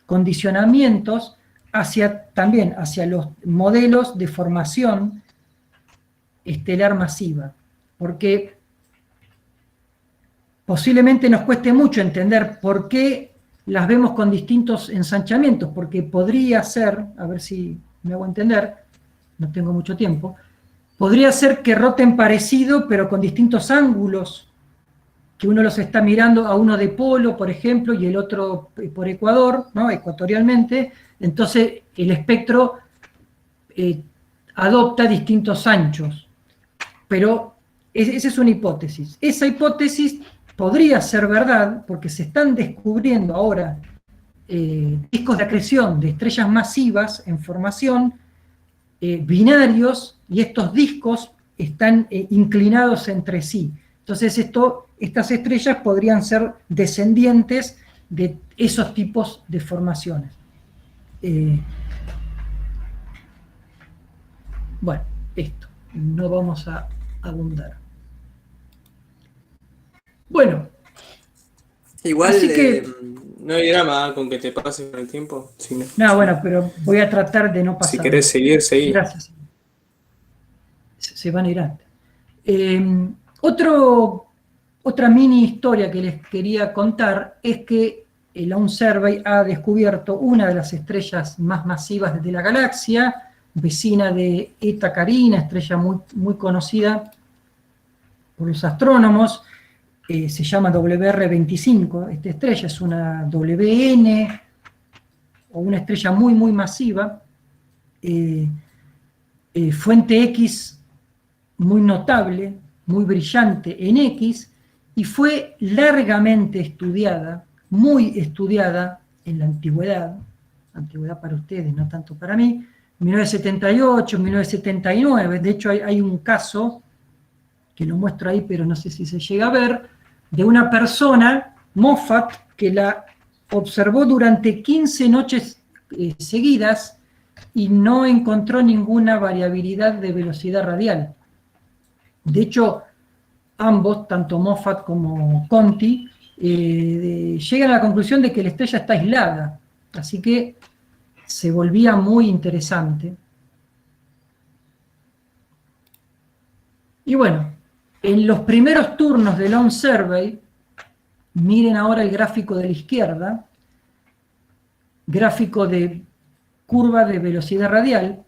condicionamientos también hacia los modelos de formación estelar masiva, porque posiblemente nos cueste mucho entender por qué las vemos con distintos ensanchamientos, porque podría ser, a ver si me hago entender, no tengo mucho tiempo, podría ser que roten parecido, pero con distintos ángulos, que uno los está mirando a uno de polo, por ejemplo, y el otro por ecuador, ¿no? Ecuatorialmente, entonces el espectro adopta distintos anchos. Pero esa es una hipótesis. Esa hipótesis podría ser verdad, porque se están descubriendo ahora discos de acreción de estrellas masivas en formación, binarios, y estos discos están inclinados entre sí. Entonces estas estrellas podrían ser descendientes de esos tipos de formaciones. Bueno, esto, no vamos a abundar. Bueno. Igual, así que, no hay drama con que te pases con el tiempo. Si no, no, bueno, pero voy a tratar de no pasar. Si querés seguir, seguí. Gracias. Se van a ir antes. Otra mini historia que les quería contar es que el Launch Survey ha descubierto una de las estrellas más masivas de la galaxia, vecina de Eta Carina, estrella muy, muy conocida por los astrónomos. Se llama WR25, esta estrella es una WN, o una estrella muy, muy masiva, fuente X muy notable, muy brillante en X, y fue largamente estudiada, muy estudiada en la antigüedad para ustedes, no tanto para mí, 1978, 1979, de hecho hay un caso, que lo muestro ahí, pero no sé si se llega a ver, de una persona, Moffat, que la observó durante 15 noches seguidas y no encontró ninguna variabilidad de velocidad radial. De hecho, ambos, tanto Moffat como Conti, llegan a la conclusión de que la estrella está aislada, así que se volvía muy interesante. Y bueno, en los primeros turnos de Long Survey, miren ahora el gráfico de la izquierda, gráfico de curva de velocidad radial.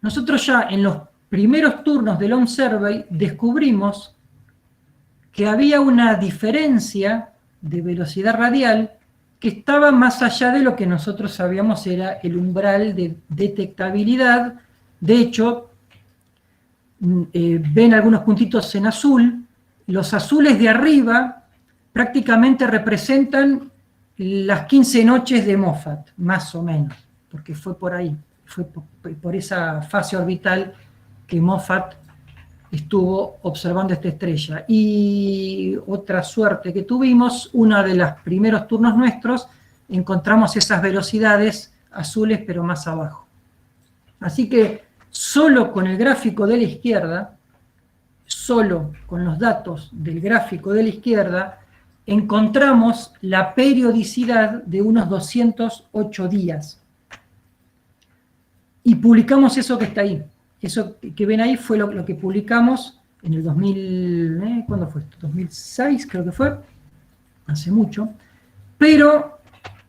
Nosotros ya en los primeros turnos de Long Survey descubrimos que había una diferencia de velocidad radial que estaba más allá de lo que nosotros sabíamos era el umbral de detectabilidad. De hecho, ven algunos puntitos en azul. Los azules de arriba prácticamente representan las 15 noches de Moffat, más o menos, porque fue por ahí, fue por esa fase orbital que Moffat estuvo observando esta estrella. Y otra suerte que tuvimos, uno de los primeros turnos nuestros, encontramos esas velocidades azules pero más abajo. Así que solo con el gráfico de la izquierda, solo con los datos del gráfico de la izquierda, encontramos la periodicidad de unos 208 días. Y publicamos eso que está ahí. Eso que ven ahí fue lo que publicamos en el 2000, ¿cuándo fue esto? 2006 creo que fue, hace mucho, pero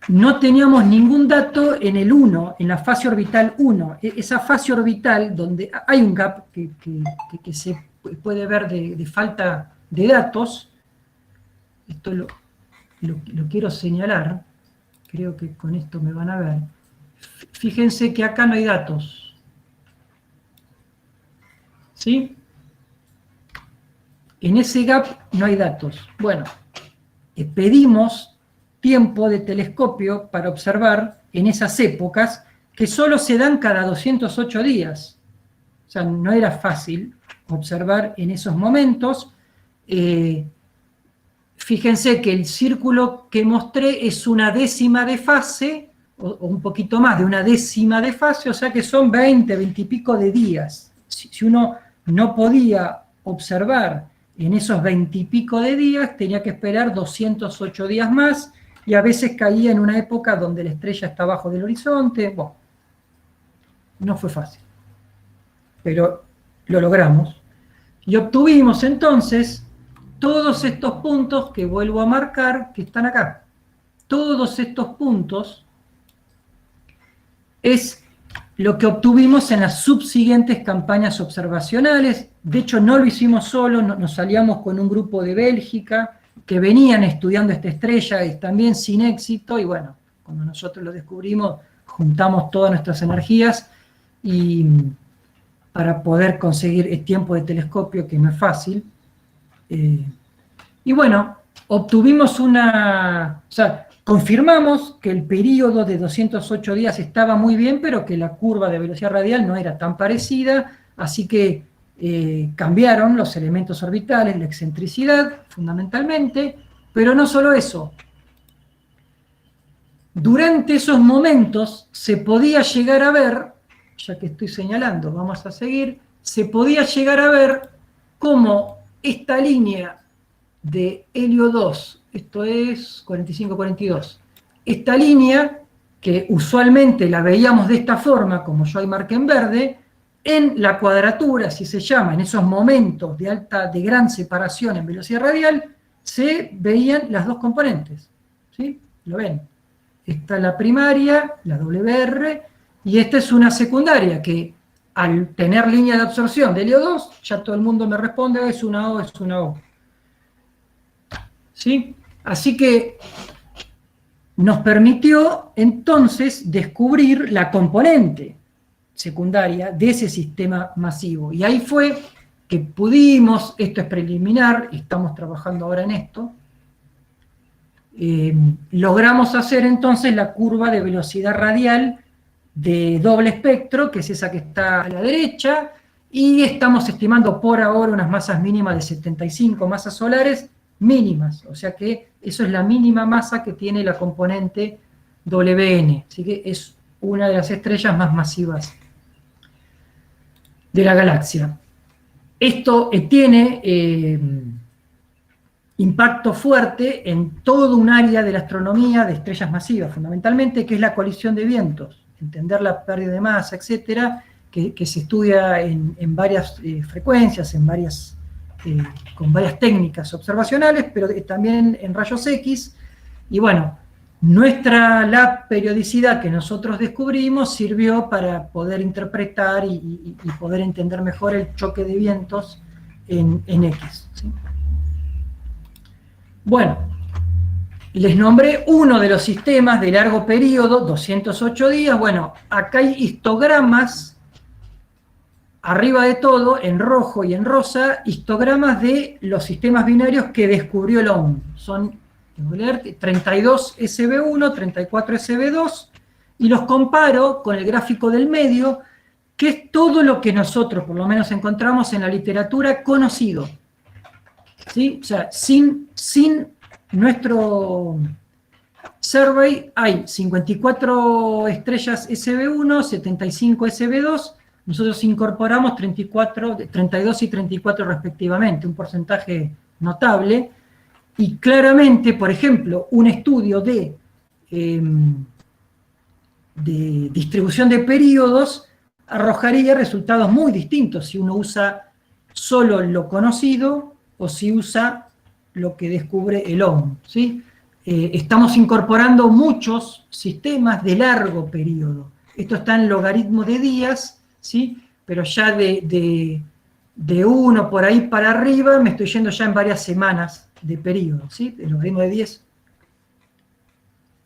no teníamos ningún dato en el 1, en la fase orbital 1, esa fase orbital donde hay un gap que se puede ver de falta de datos. Esto lo quiero señalar, creo que con esto me van a ver. Fíjense que acá no hay datos. ¿Sí? En ese gap no hay datos. Bueno, pedimos tiempo de telescopio para observar en esas épocas que solo se dan cada 208 días. O sea, no era fácil observar en esos momentos. Fíjense que el círculo que mostré es una décima de fase, o un poquito más de una décima de fase, o sea que son 20 y pico de días. Si uno no podía observar en esos 20 y pico de días, tenía que esperar 208 días más, y a veces caía en una época donde la estrella está abajo del horizonte. Bueno, no fue fácil, pero lo logramos. Y obtuvimos entonces todos estos puntos que vuelvo a marcar, que están acá. Todos estos puntos es lo que obtuvimos en las subsiguientes campañas observacionales. De hecho, no lo hicimos solo, nos aliamos con un grupo de Bélgica que venían estudiando esta estrella y también sin éxito, y bueno, cuando nosotros lo descubrimos, juntamos todas nuestras energías y para poder conseguir el tiempo de telescopio, que no es fácil. Y bueno, obtuvimos o sea, confirmamos que el periodo de 208 días estaba muy bien, pero que la curva de velocidad radial no era tan parecida, así que cambiaron los elementos orbitales, la excentricidad, fundamentalmente, pero no solo eso. Durante esos momentos se podía llegar a ver, ya que estoy señalando, vamos a seguir, se podía llegar a ver cómo esta línea de helio 2, esto es 45-42, esta línea, que usualmente la veíamos de esta forma, como yo ahí marqué en verde, en la cuadratura, así se llama, en esos momentos de gran separación en velocidad radial, se veían las dos componentes, ¿sí? ¿Lo ven? Esta es la primaria, la WR, y esta es una secundaria, que al tener línea de absorción de helio 2, ya todo el mundo me responde, es una O, es una O. ¿Sí? Así que nos permitió entonces descubrir la componente secundaria de ese sistema masivo. Y ahí fue que pudimos, esto es preliminar, estamos trabajando ahora en esto, logramos hacer entonces la curva de velocidad radial de doble espectro, que es esa que está a la derecha, y estamos estimando por ahora unas masas mínimas de 75 masas solares mínimas, o sea que eso es la mínima masa que tiene la componente WN, así que es una de las estrellas más masivas de la galaxia. Esto tiene impacto fuerte en todo un área de la astronomía de estrellas masivas, fundamentalmente, que es la colisión de vientos, entender la pérdida de masa, etcétera, que se estudia en varias frecuencias, con varias técnicas observacionales, pero también en rayos X. Y bueno, la periodicidad que nosotros descubrimos sirvió para poder interpretar y poder entender mejor el choque de vientos en X, ¿sí? Bueno, les nombré uno de los sistemas de largo periodo, 208 días. Bueno, acá hay histogramas, arriba de todo, en rojo y en rosa, histogramas de los sistemas binarios que descubrió el OWN. Son 32 SB1, 34 SB2, y los comparo con el gráfico del medio, que es todo lo que nosotros, por lo menos, encontramos en la literatura conocido. ¿Sí? O sea, sin nuestro survey hay 54 estrellas SB1, 75 SB2, nosotros incorporamos 32 y 34 respectivamente, un porcentaje notable, y claramente, por ejemplo, un estudio de distribución de periodos arrojaría resultados muy distintos si uno usa solo lo conocido o si usa lo que descubre el OWN, ¿sí? Estamos incorporando muchos sistemas de largo periodo. Esto está en logaritmo de días, ¿sí? Pero ya de uno por ahí para arriba me estoy yendo ya en varias semanas de periodo, ¿sí? El logaritmo de 10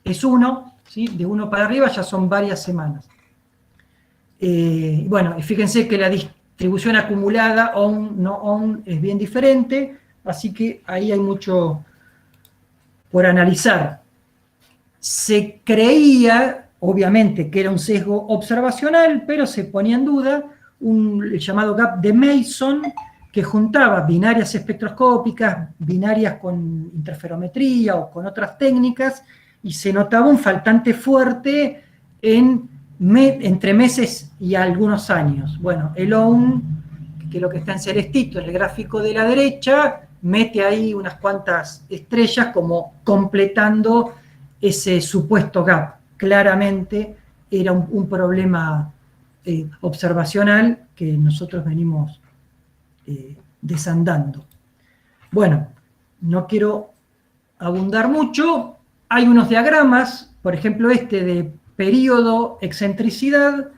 es 1, ¿sí? De 1 para arriba ya son varias semanas. Bueno, fíjense que la distribución acumulada OWN, no OWN, es bien diferente, así que ahí hay mucho por analizar. Se creía, obviamente, que era un sesgo observacional, pero se ponía en duda el llamado gap de Mason, que juntaba binarias espectroscópicas, binarias con interferometría o con otras técnicas, y se notaba un faltante fuerte entre meses y algunos años. Bueno, el OWN, que es lo que está en celestito en el gráfico de la derecha, mete ahí unas cuantas estrellas como completando ese supuesto gap. Claramente era un problema observacional que nosotros venimos desandando. Bueno, no quiero abundar mucho. Hay unos diagramas, por ejemplo este de periodo excentricidad,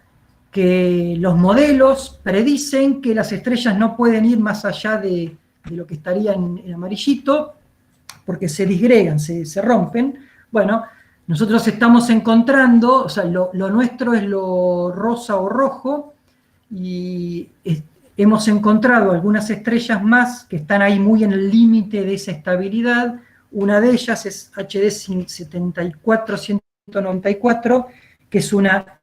que los modelos predicen que las estrellas no pueden ir más allá de lo que estaría en amarillito, porque se disgregan, se rompen. Bueno, nosotros estamos encontrando, o sea, lo nuestro es lo rosa o rojo, y hemos encontrado algunas estrellas más que están ahí muy en el límite de esa estabilidad. Una de ellas es HD 74194, que es una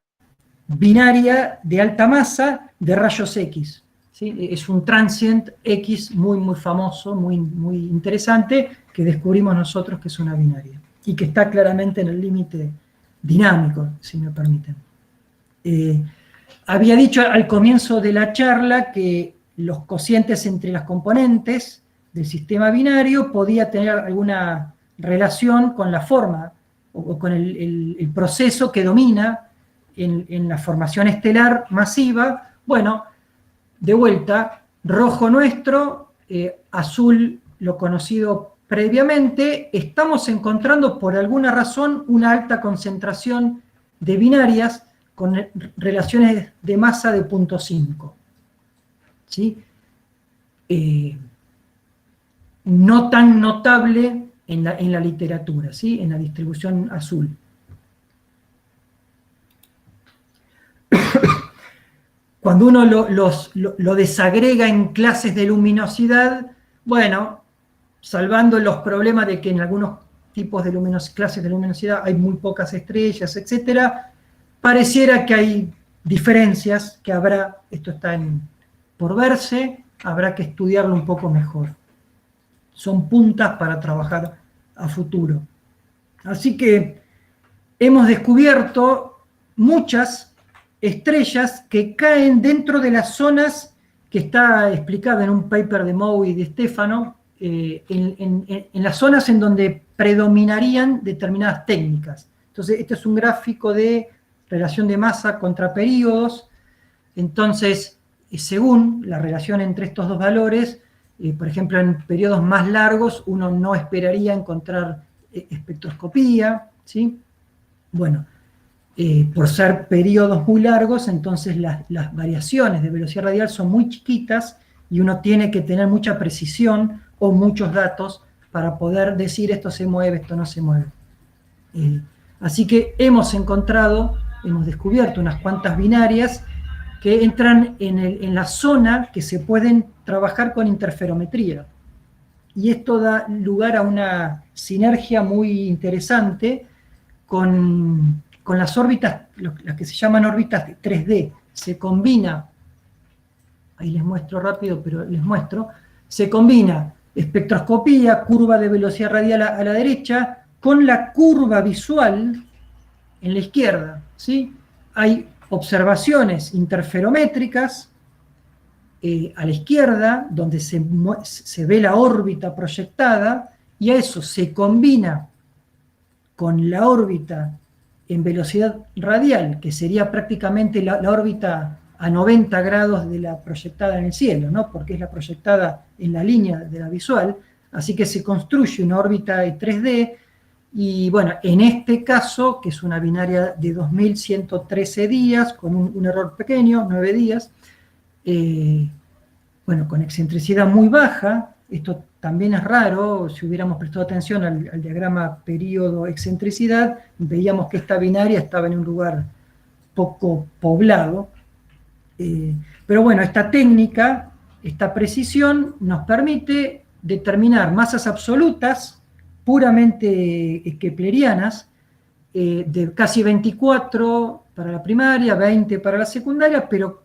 binaria de alta masa de rayos X. ¿Sí? Es un transient X muy, muy famoso, muy, muy interesante, que descubrimos nosotros que es una binaria, y que está claramente en el límite dinámico, si me permiten. Había dicho al comienzo de la charla que los cocientes entre las componentes del sistema binario podía tener alguna relación con la forma o con el proceso que domina en la formación estelar masiva. Bueno, de vuelta, rojo nuestro, azul lo conocido previamente. Estamos encontrando por alguna razón una alta concentración de binarias con relaciones de masa de 0.5. ¿Sí? No tan notable en la literatura, ¿sí? En la distribución azul. Cuando uno lo desagrega en clases de luminosidad, bueno, salvando los problemas de que en algunos tipos de clases de luminosidad hay muy pocas estrellas, etcétera, pareciera que hay diferencias que habrá, esto está por verse, habrá que estudiarlo un poco mejor. Son puntas para trabajar a futuro. Así que hemos descubierto muchas estrellas que caen dentro de las zonas que está explicada en un paper de Moe y de Stefano, en las zonas en donde predominarían determinadas técnicas. Entonces, este es un gráfico de relación de masa contra períodos. Entonces, según la relación entre estos dos valores, por ejemplo, en periodos más largos uno no esperaría encontrar espectroscopía, ¿sí? Bueno, por ser periodos muy largos, entonces las variaciones de velocidad radial son muy chiquitas y uno tiene que tener mucha precisión o muchos datos para poder decir esto se mueve, esto no se mueve. Así que hemos descubierto unas cuantas binarias que entran en la zona que se pueden trabajar con interferometría. Y esto da lugar a una sinergia muy interesante con las órbitas, las que se llaman órbitas 3D. Se combina, ahí les muestro rápido, pero les muestro, se combina espectroscopía, curva de velocidad radial a la derecha, con la curva visual en la izquierda, ¿sí? Hay observaciones interferométricas a la izquierda, donde se ve la órbita proyectada, y a eso se combina con la órbita en velocidad radial, que sería prácticamente la órbita a 90 grados de la proyectada en el cielo, ¿no? Porque es la proyectada en la línea de la visual, así que se construye una órbita 3D, y bueno, en este caso, que es una binaria de 2113 días, con un error pequeño, 9 días, bueno, con excentricidad muy baja. Esto también es raro, si hubiéramos prestado atención al diagrama período-excentricidad, veíamos que esta binaria estaba en un lugar poco poblado. Pero bueno, esta técnica, esta precisión, nos permite determinar masas absolutas puramente keplerianas, de casi 24 para la primaria, 20 para la secundaria, pero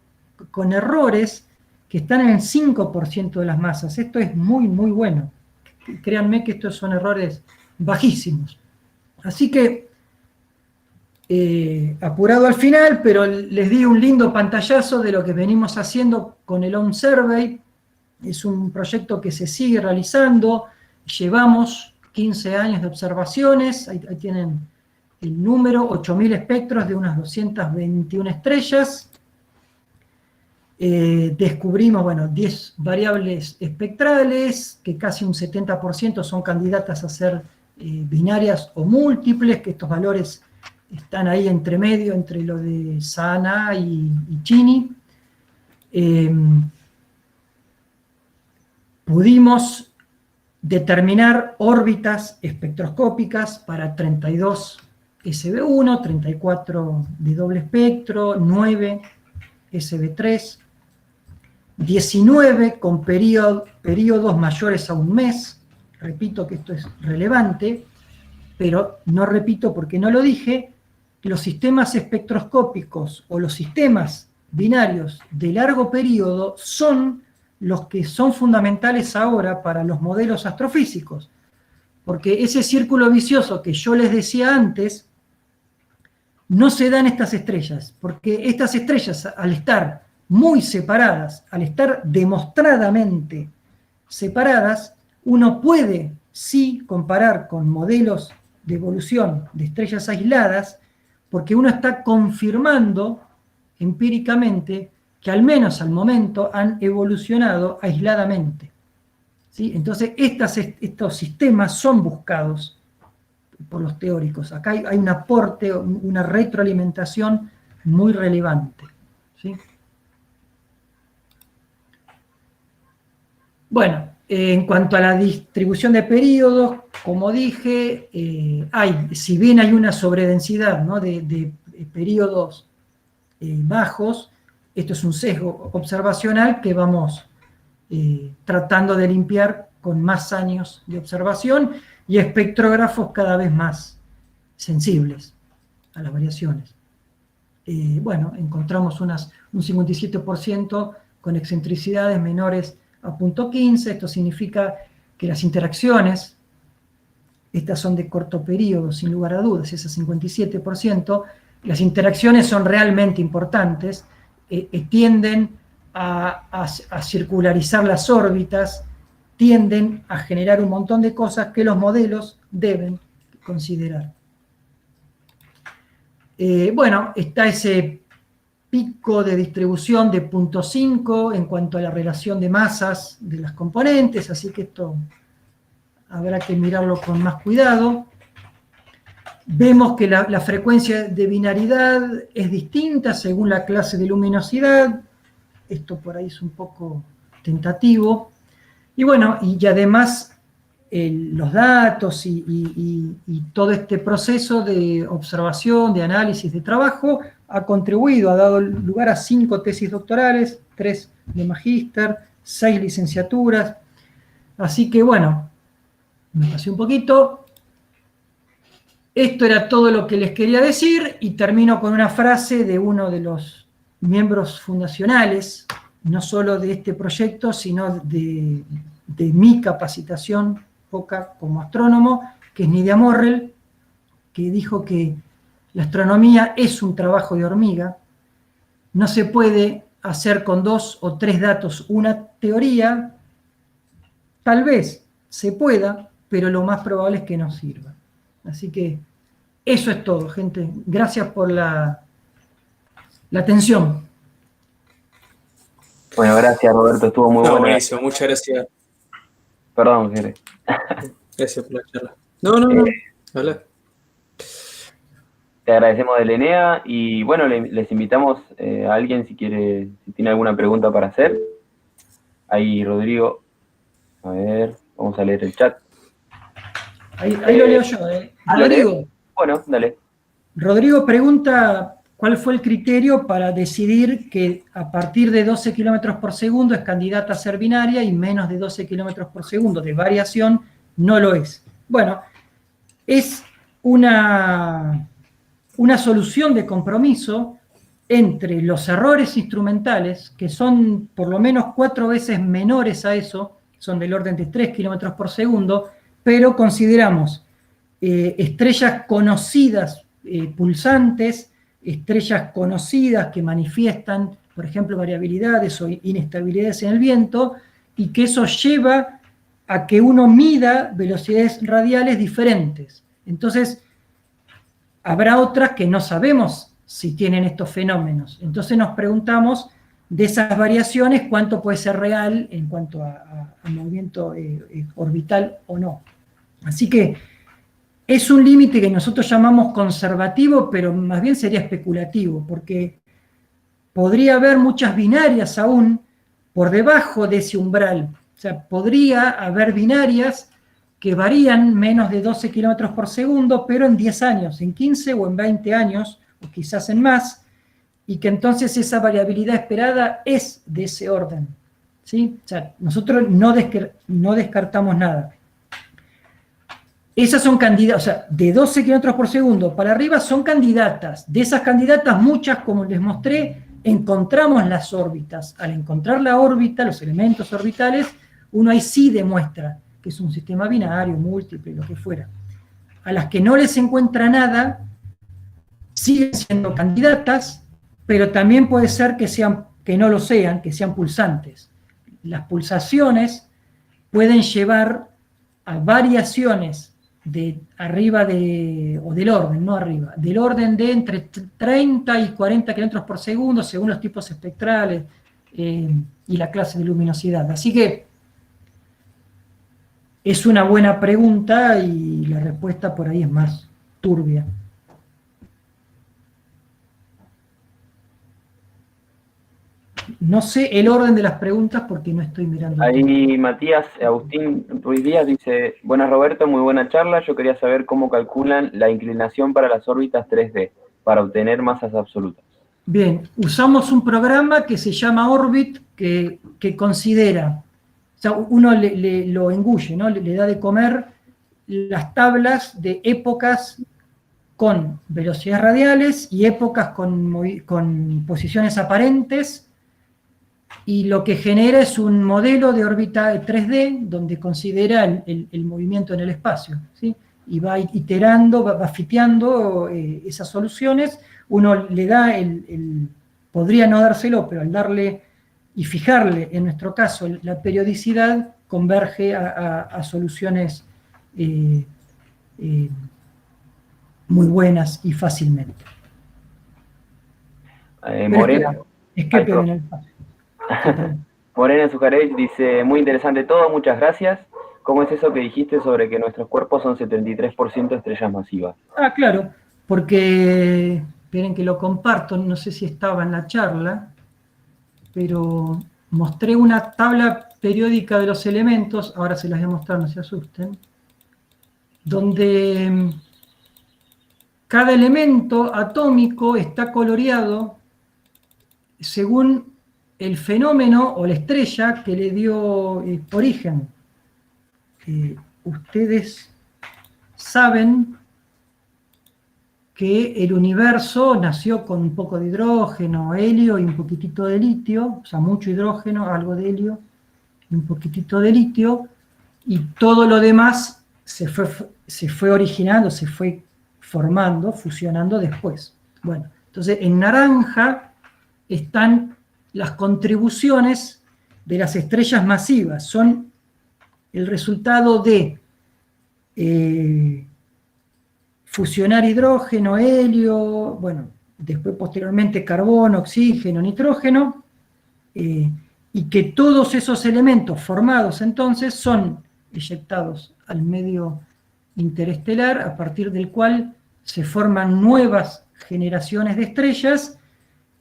con errores que están en el 5% de las masas. Esto es muy, muy bueno. Créanme que estos son errores bajísimos. Así que, apurado al final, pero les di un lindo pantallazo de lo que venimos haciendo con el Home Survey. Es un proyecto que se sigue realizando. Llevamos 15 años de observaciones. Ahí tienen el número, 8.000 espectros de unas 221 estrellas. Descubrimos, bueno, 10 variables espectrales, que casi un 70% son candidatas a ser binarias o múltiples, que estos valores están ahí entre medio, entre lo de Sana y Chini. Pudimos determinar órbitas espectroscópicas para 32 SB1, 34 de doble espectro, 9 SB3, 19 con periodos mayores a un mes. Repito que esto es relevante, pero no repito porque no lo dije. Los sistemas espectroscópicos o los sistemas binarios de largo periodo son los que son fundamentales ahora para los modelos astrofísicos, porque ese círculo vicioso que yo les decía antes no se da en estas estrellas, porque estas estrellas, al estar muy separadas, al estar demostradamente separadas, uno puede sí comparar con modelos de evolución de estrellas aisladas, porque uno está confirmando empíricamente que al menos al momento han evolucionado aisladamente, ¿sí? Entonces estos sistemas son buscados por los teóricos. Acá hay un aporte, una retroalimentación muy relevante, ¿sí? Bueno, en cuanto a la distribución de periodos, como dije, si bien hay una sobredensidad, ¿no?, de periodos bajos, esto es un sesgo observacional que vamos tratando de limpiar con más años de observación y espectrógrafos cada vez más sensibles a las variaciones. Bueno, encontramos un 57% con excentricidades menores a 0.15. Esto significa que las interacciones, estas son de corto periodo, sin lugar a dudas, ese 57%, las interacciones son realmente importantes, tienden a circularizar las órbitas, tienden a generar un montón de cosas que los modelos deben considerar. Bueno, está ese pico de distribución de 0.5 en cuanto a la relación de masas de las componentes, así que esto habrá que mirarlo con más cuidado. Vemos que la frecuencia de binaridad es distinta según la clase de luminosidad. Esto por ahí es un poco tentativo. Y bueno, y además los datos y todo este proceso de observación, de análisis, de trabajo, ha contribuido, ha dado lugar a 5 tesis doctorales, 3 de magíster, 6 licenciaturas. Así que bueno, me pasé un poquito. Esto era todo lo que les quería decir y termino con una frase de uno de los miembros fundacionales, no solo de este proyecto, sino de mi capacitación poca como astrónomo, que es Nydia Morrell, que dijo que la astronomía es un trabajo de hormiga, no se puede hacer con 2 o 3 datos una teoría, tal vez se pueda, pero lo más probable es que no sirva. Así que eso es todo, gente. Gracias por la atención. Bueno, gracias Roberto, estuvo muy No, bueno. buenísimo, muchas gracias. Perdón, Jere. Gracias por la charla. No. Habla. Te agradecemos del ENEA y bueno, les invitamos a alguien si tiene alguna pregunta para hacer. Ahí Rodrigo, a ver, vamos a leer el chat. Ahí lo leo yo. Rodrigo. Bueno, dale. Rodrigo pregunta cuál fue el criterio para decidir que a partir de 12 kilómetros por segundo es candidata a ser binaria y menos de 12 kilómetros por segundo de variación no lo es. Bueno, es una solución de compromiso entre los errores instrumentales, que son por lo menos 4 veces menores a eso, son del orden de 3 kilómetros por segundo, pero consideramos estrellas conocidas, pulsantes, estrellas conocidas que manifiestan, por ejemplo, variabilidades o inestabilidades en el viento, y que eso lleva a que uno mida velocidades radiales diferentes. Entonces, habrá otras que no sabemos si tienen estos fenómenos. Entonces nos preguntamos, de esas variaciones, cuánto puede ser real en cuanto a movimiento orbital o no. Así que es un límite que nosotros llamamos conservativo, pero más bien sería especulativo, porque podría haber muchas binarias aún por debajo de ese umbral. O sea, podría haber binarias que varían menos de 12 kilómetros por segundo, pero en 10 años, en 15 o en 20 años, o quizás en más, y que entonces esa variabilidad esperada es de ese orden. ¿Sí? O sea, nosotros no descartamos nada. Esas son candidatas, o sea, de 12 kilómetros por segundo para arriba son candidatas. De esas candidatas, muchas, como les mostré, encontramos las órbitas. Al encontrar la órbita, los elementos orbitales, uno ahí sí demuestra que es un sistema binario, múltiple, lo que fuera. A las que no les encuentra nada, siguen siendo candidatas, pero también puede ser que no lo sean, que sean pulsantes. Las pulsaciones pueden llevar a variaciones de arriba o del orden, no arriba, del orden de entre 30 y 40 kilómetros por segundo, según los tipos espectrales y la clase de luminosidad. Así que es una buena pregunta y la respuesta por ahí es más turbia. No sé el orden de las preguntas porque no estoy mirando. Ahí Matías Agustín Ruiz Díaz dice, buenas Roberto, muy buena charla, yo quería saber cómo calculan la inclinación para las órbitas 3D, para obtener masas absolutas. Bien, usamos un programa que se llama Orbit, que considera, o sea, uno lo engulle, ¿no? Le da de comer las tablas de épocas con velocidades radiales y épocas con posiciones aparentes, y lo que genera es un modelo de órbita 3D donde considera el movimiento en el espacio, ¿sí? y va iterando, va fiteando esas soluciones. Uno le da podría no dárselo, pero al darle y fijarle, en nuestro caso, la periodicidad, converge a soluciones muy buenas y fácilmente. Morena. Es que en el paso. Morena Zucarech dice, muy interesante todo, muchas gracias. ¿Cómo es eso que dijiste sobre que nuestros cuerpos son 73% estrellas masivas? Ah, claro, porque, esperen que lo comparto, no sé si estaba en la charla, pero mostré una tabla periódica de los elementos, ahora se las voy a mostrar, no se asusten, donde cada elemento atómico está coloreado según el fenómeno o la estrella que le dio origen. Ustedes saben que el universo nació con un poco de hidrógeno, helio y un poquitito de litio, o sea, mucho hidrógeno, algo de helio y un poquitito de litio, y todo lo demás se fue originando, se fue formando, fusionando después. Bueno, entonces en naranja están las contribuciones de las estrellas masivas, son el resultado de fusionar hidrógeno, helio, bueno, después posteriormente carbono, oxígeno, nitrógeno, y que todos esos elementos formados entonces son eyectados al medio interestelar, a partir del cual se forman nuevas generaciones de estrellas,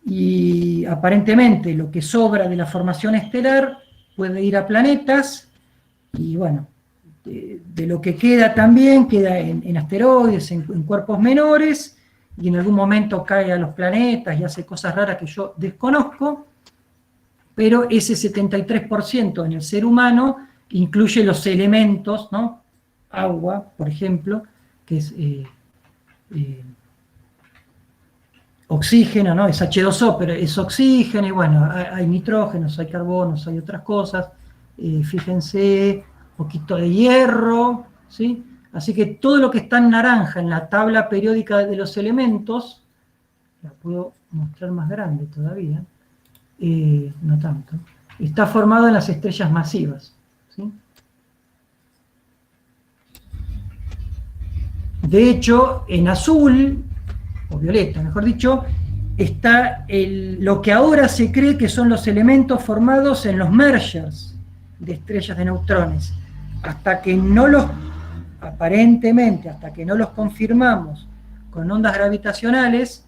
y aparentemente lo que sobra de la formación estelar puede ir a planetas, y bueno, de lo que queda también, queda en asteroides, en cuerpos menores, y en algún momento cae a los planetas y hace cosas raras que yo desconozco, pero ese 73% en el ser humano incluye los elementos, ¿no? Agua, por ejemplo, que es oxígeno, ¿no? Es H2O, pero es oxígeno, y bueno, hay nitrógenos, hay carbonos, hay otras cosas, fíjense, poquito de hierro, ¿sí? Así que todo lo que está en naranja en la tabla periódica de los elementos, la puedo mostrar más grande todavía, no tanto, está formado en las estrellas masivas, ¿sí? De hecho, en azul, o violeta, mejor dicho, está lo que ahora se cree que son los elementos formados en los mergers de estrellas de neutrones. Hasta que no los, aparentemente, hasta que no los confirmamos con ondas gravitacionales,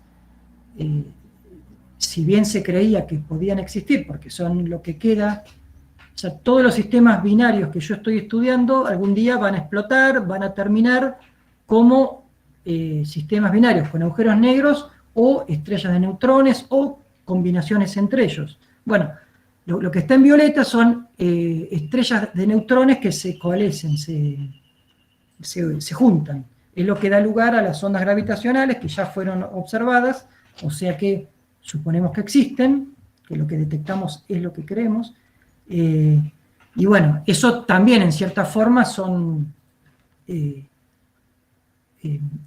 si bien se creía que podían existir, porque son lo que queda, o sea, todos los sistemas binarios que yo estoy estudiando, algún día van a explotar, van a terminar como sistemas binarios con agujeros negros o estrellas de neutrones o combinaciones entre ellos. Bueno, lo que está en violeta son estrellas de neutrones que se coalescen, se juntan. Es lo que da lugar a las ondas gravitacionales que ya fueron observadas, o sea que suponemos que existen, que lo que detectamos es lo que creemos. Y bueno, eso también en cierta forma son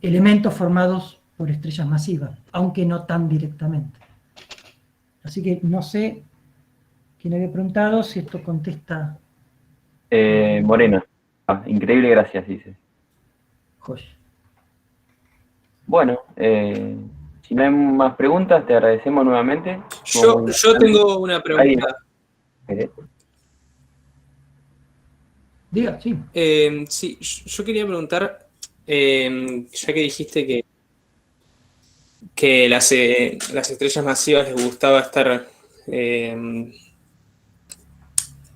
elementos formados por estrellas masivas, aunque no tan directamente. Así que no sé quién había preguntado, si esto contesta. Moreno. Increíble, gracias, dice. Joya. Bueno, si no hay más preguntas, te agradecemos nuevamente. Yo tengo una pregunta. Diga, sí. Sí, yo quería preguntar, ya que dijiste que las estrellas masivas les gustaba estar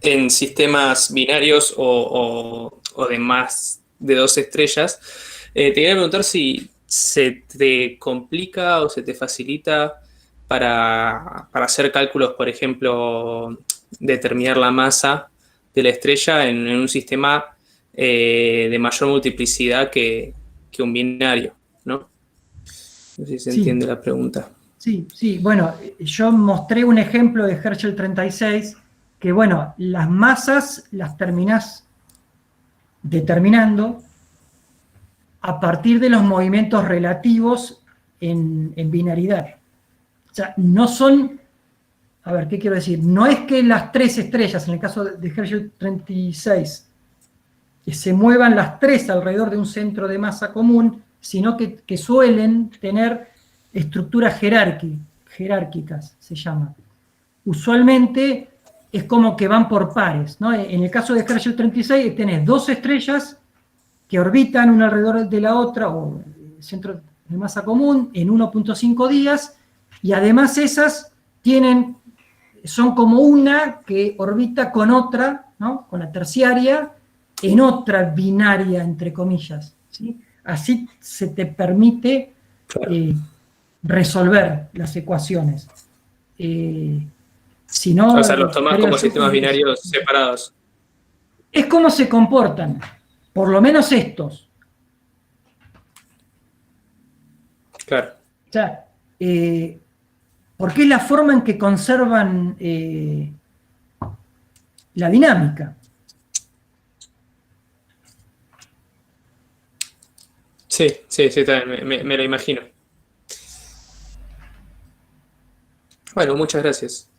en sistemas binarios o de más de 2 estrellas, te quería preguntar si se te complica o se te facilita para hacer cálculos, por ejemplo, determinar la masa de la estrella en un sistema de mayor multiplicidad que un binario, ¿no? No sé si se entiende la pregunta. Sí, bueno, yo mostré un ejemplo de Herschel 36, que bueno, las masas las terminás determinando a partir de los movimientos relativos en binaridad. O sea, no son, a ver, ¿qué quiero decir? No es que las tres estrellas, en el caso de Herschel 36, que se muevan las tres alrededor de un centro de masa común, sino que suelen tener estructuras jerárquicas, se llama. Usualmente es como que van por pares, ¿no? En el caso de Herschel 36 tenés dos estrellas que orbitan una alrededor de la otra, o centro de masa común, en 1.5 días, y además esas son como una que orbita con otra, ¿no? Con la terciaria, en otra binaria, entre comillas, ¿sí? Así se te permite resolver las ecuaciones. Si no, O sea, los tomás creo como yo sistemas que binarios separados. es cómo se comportan, por lo menos estos. Claro. O sea, porque es la forma en que conservan la dinámica. Sí, está bien, me lo imagino. Bueno, muchas gracias.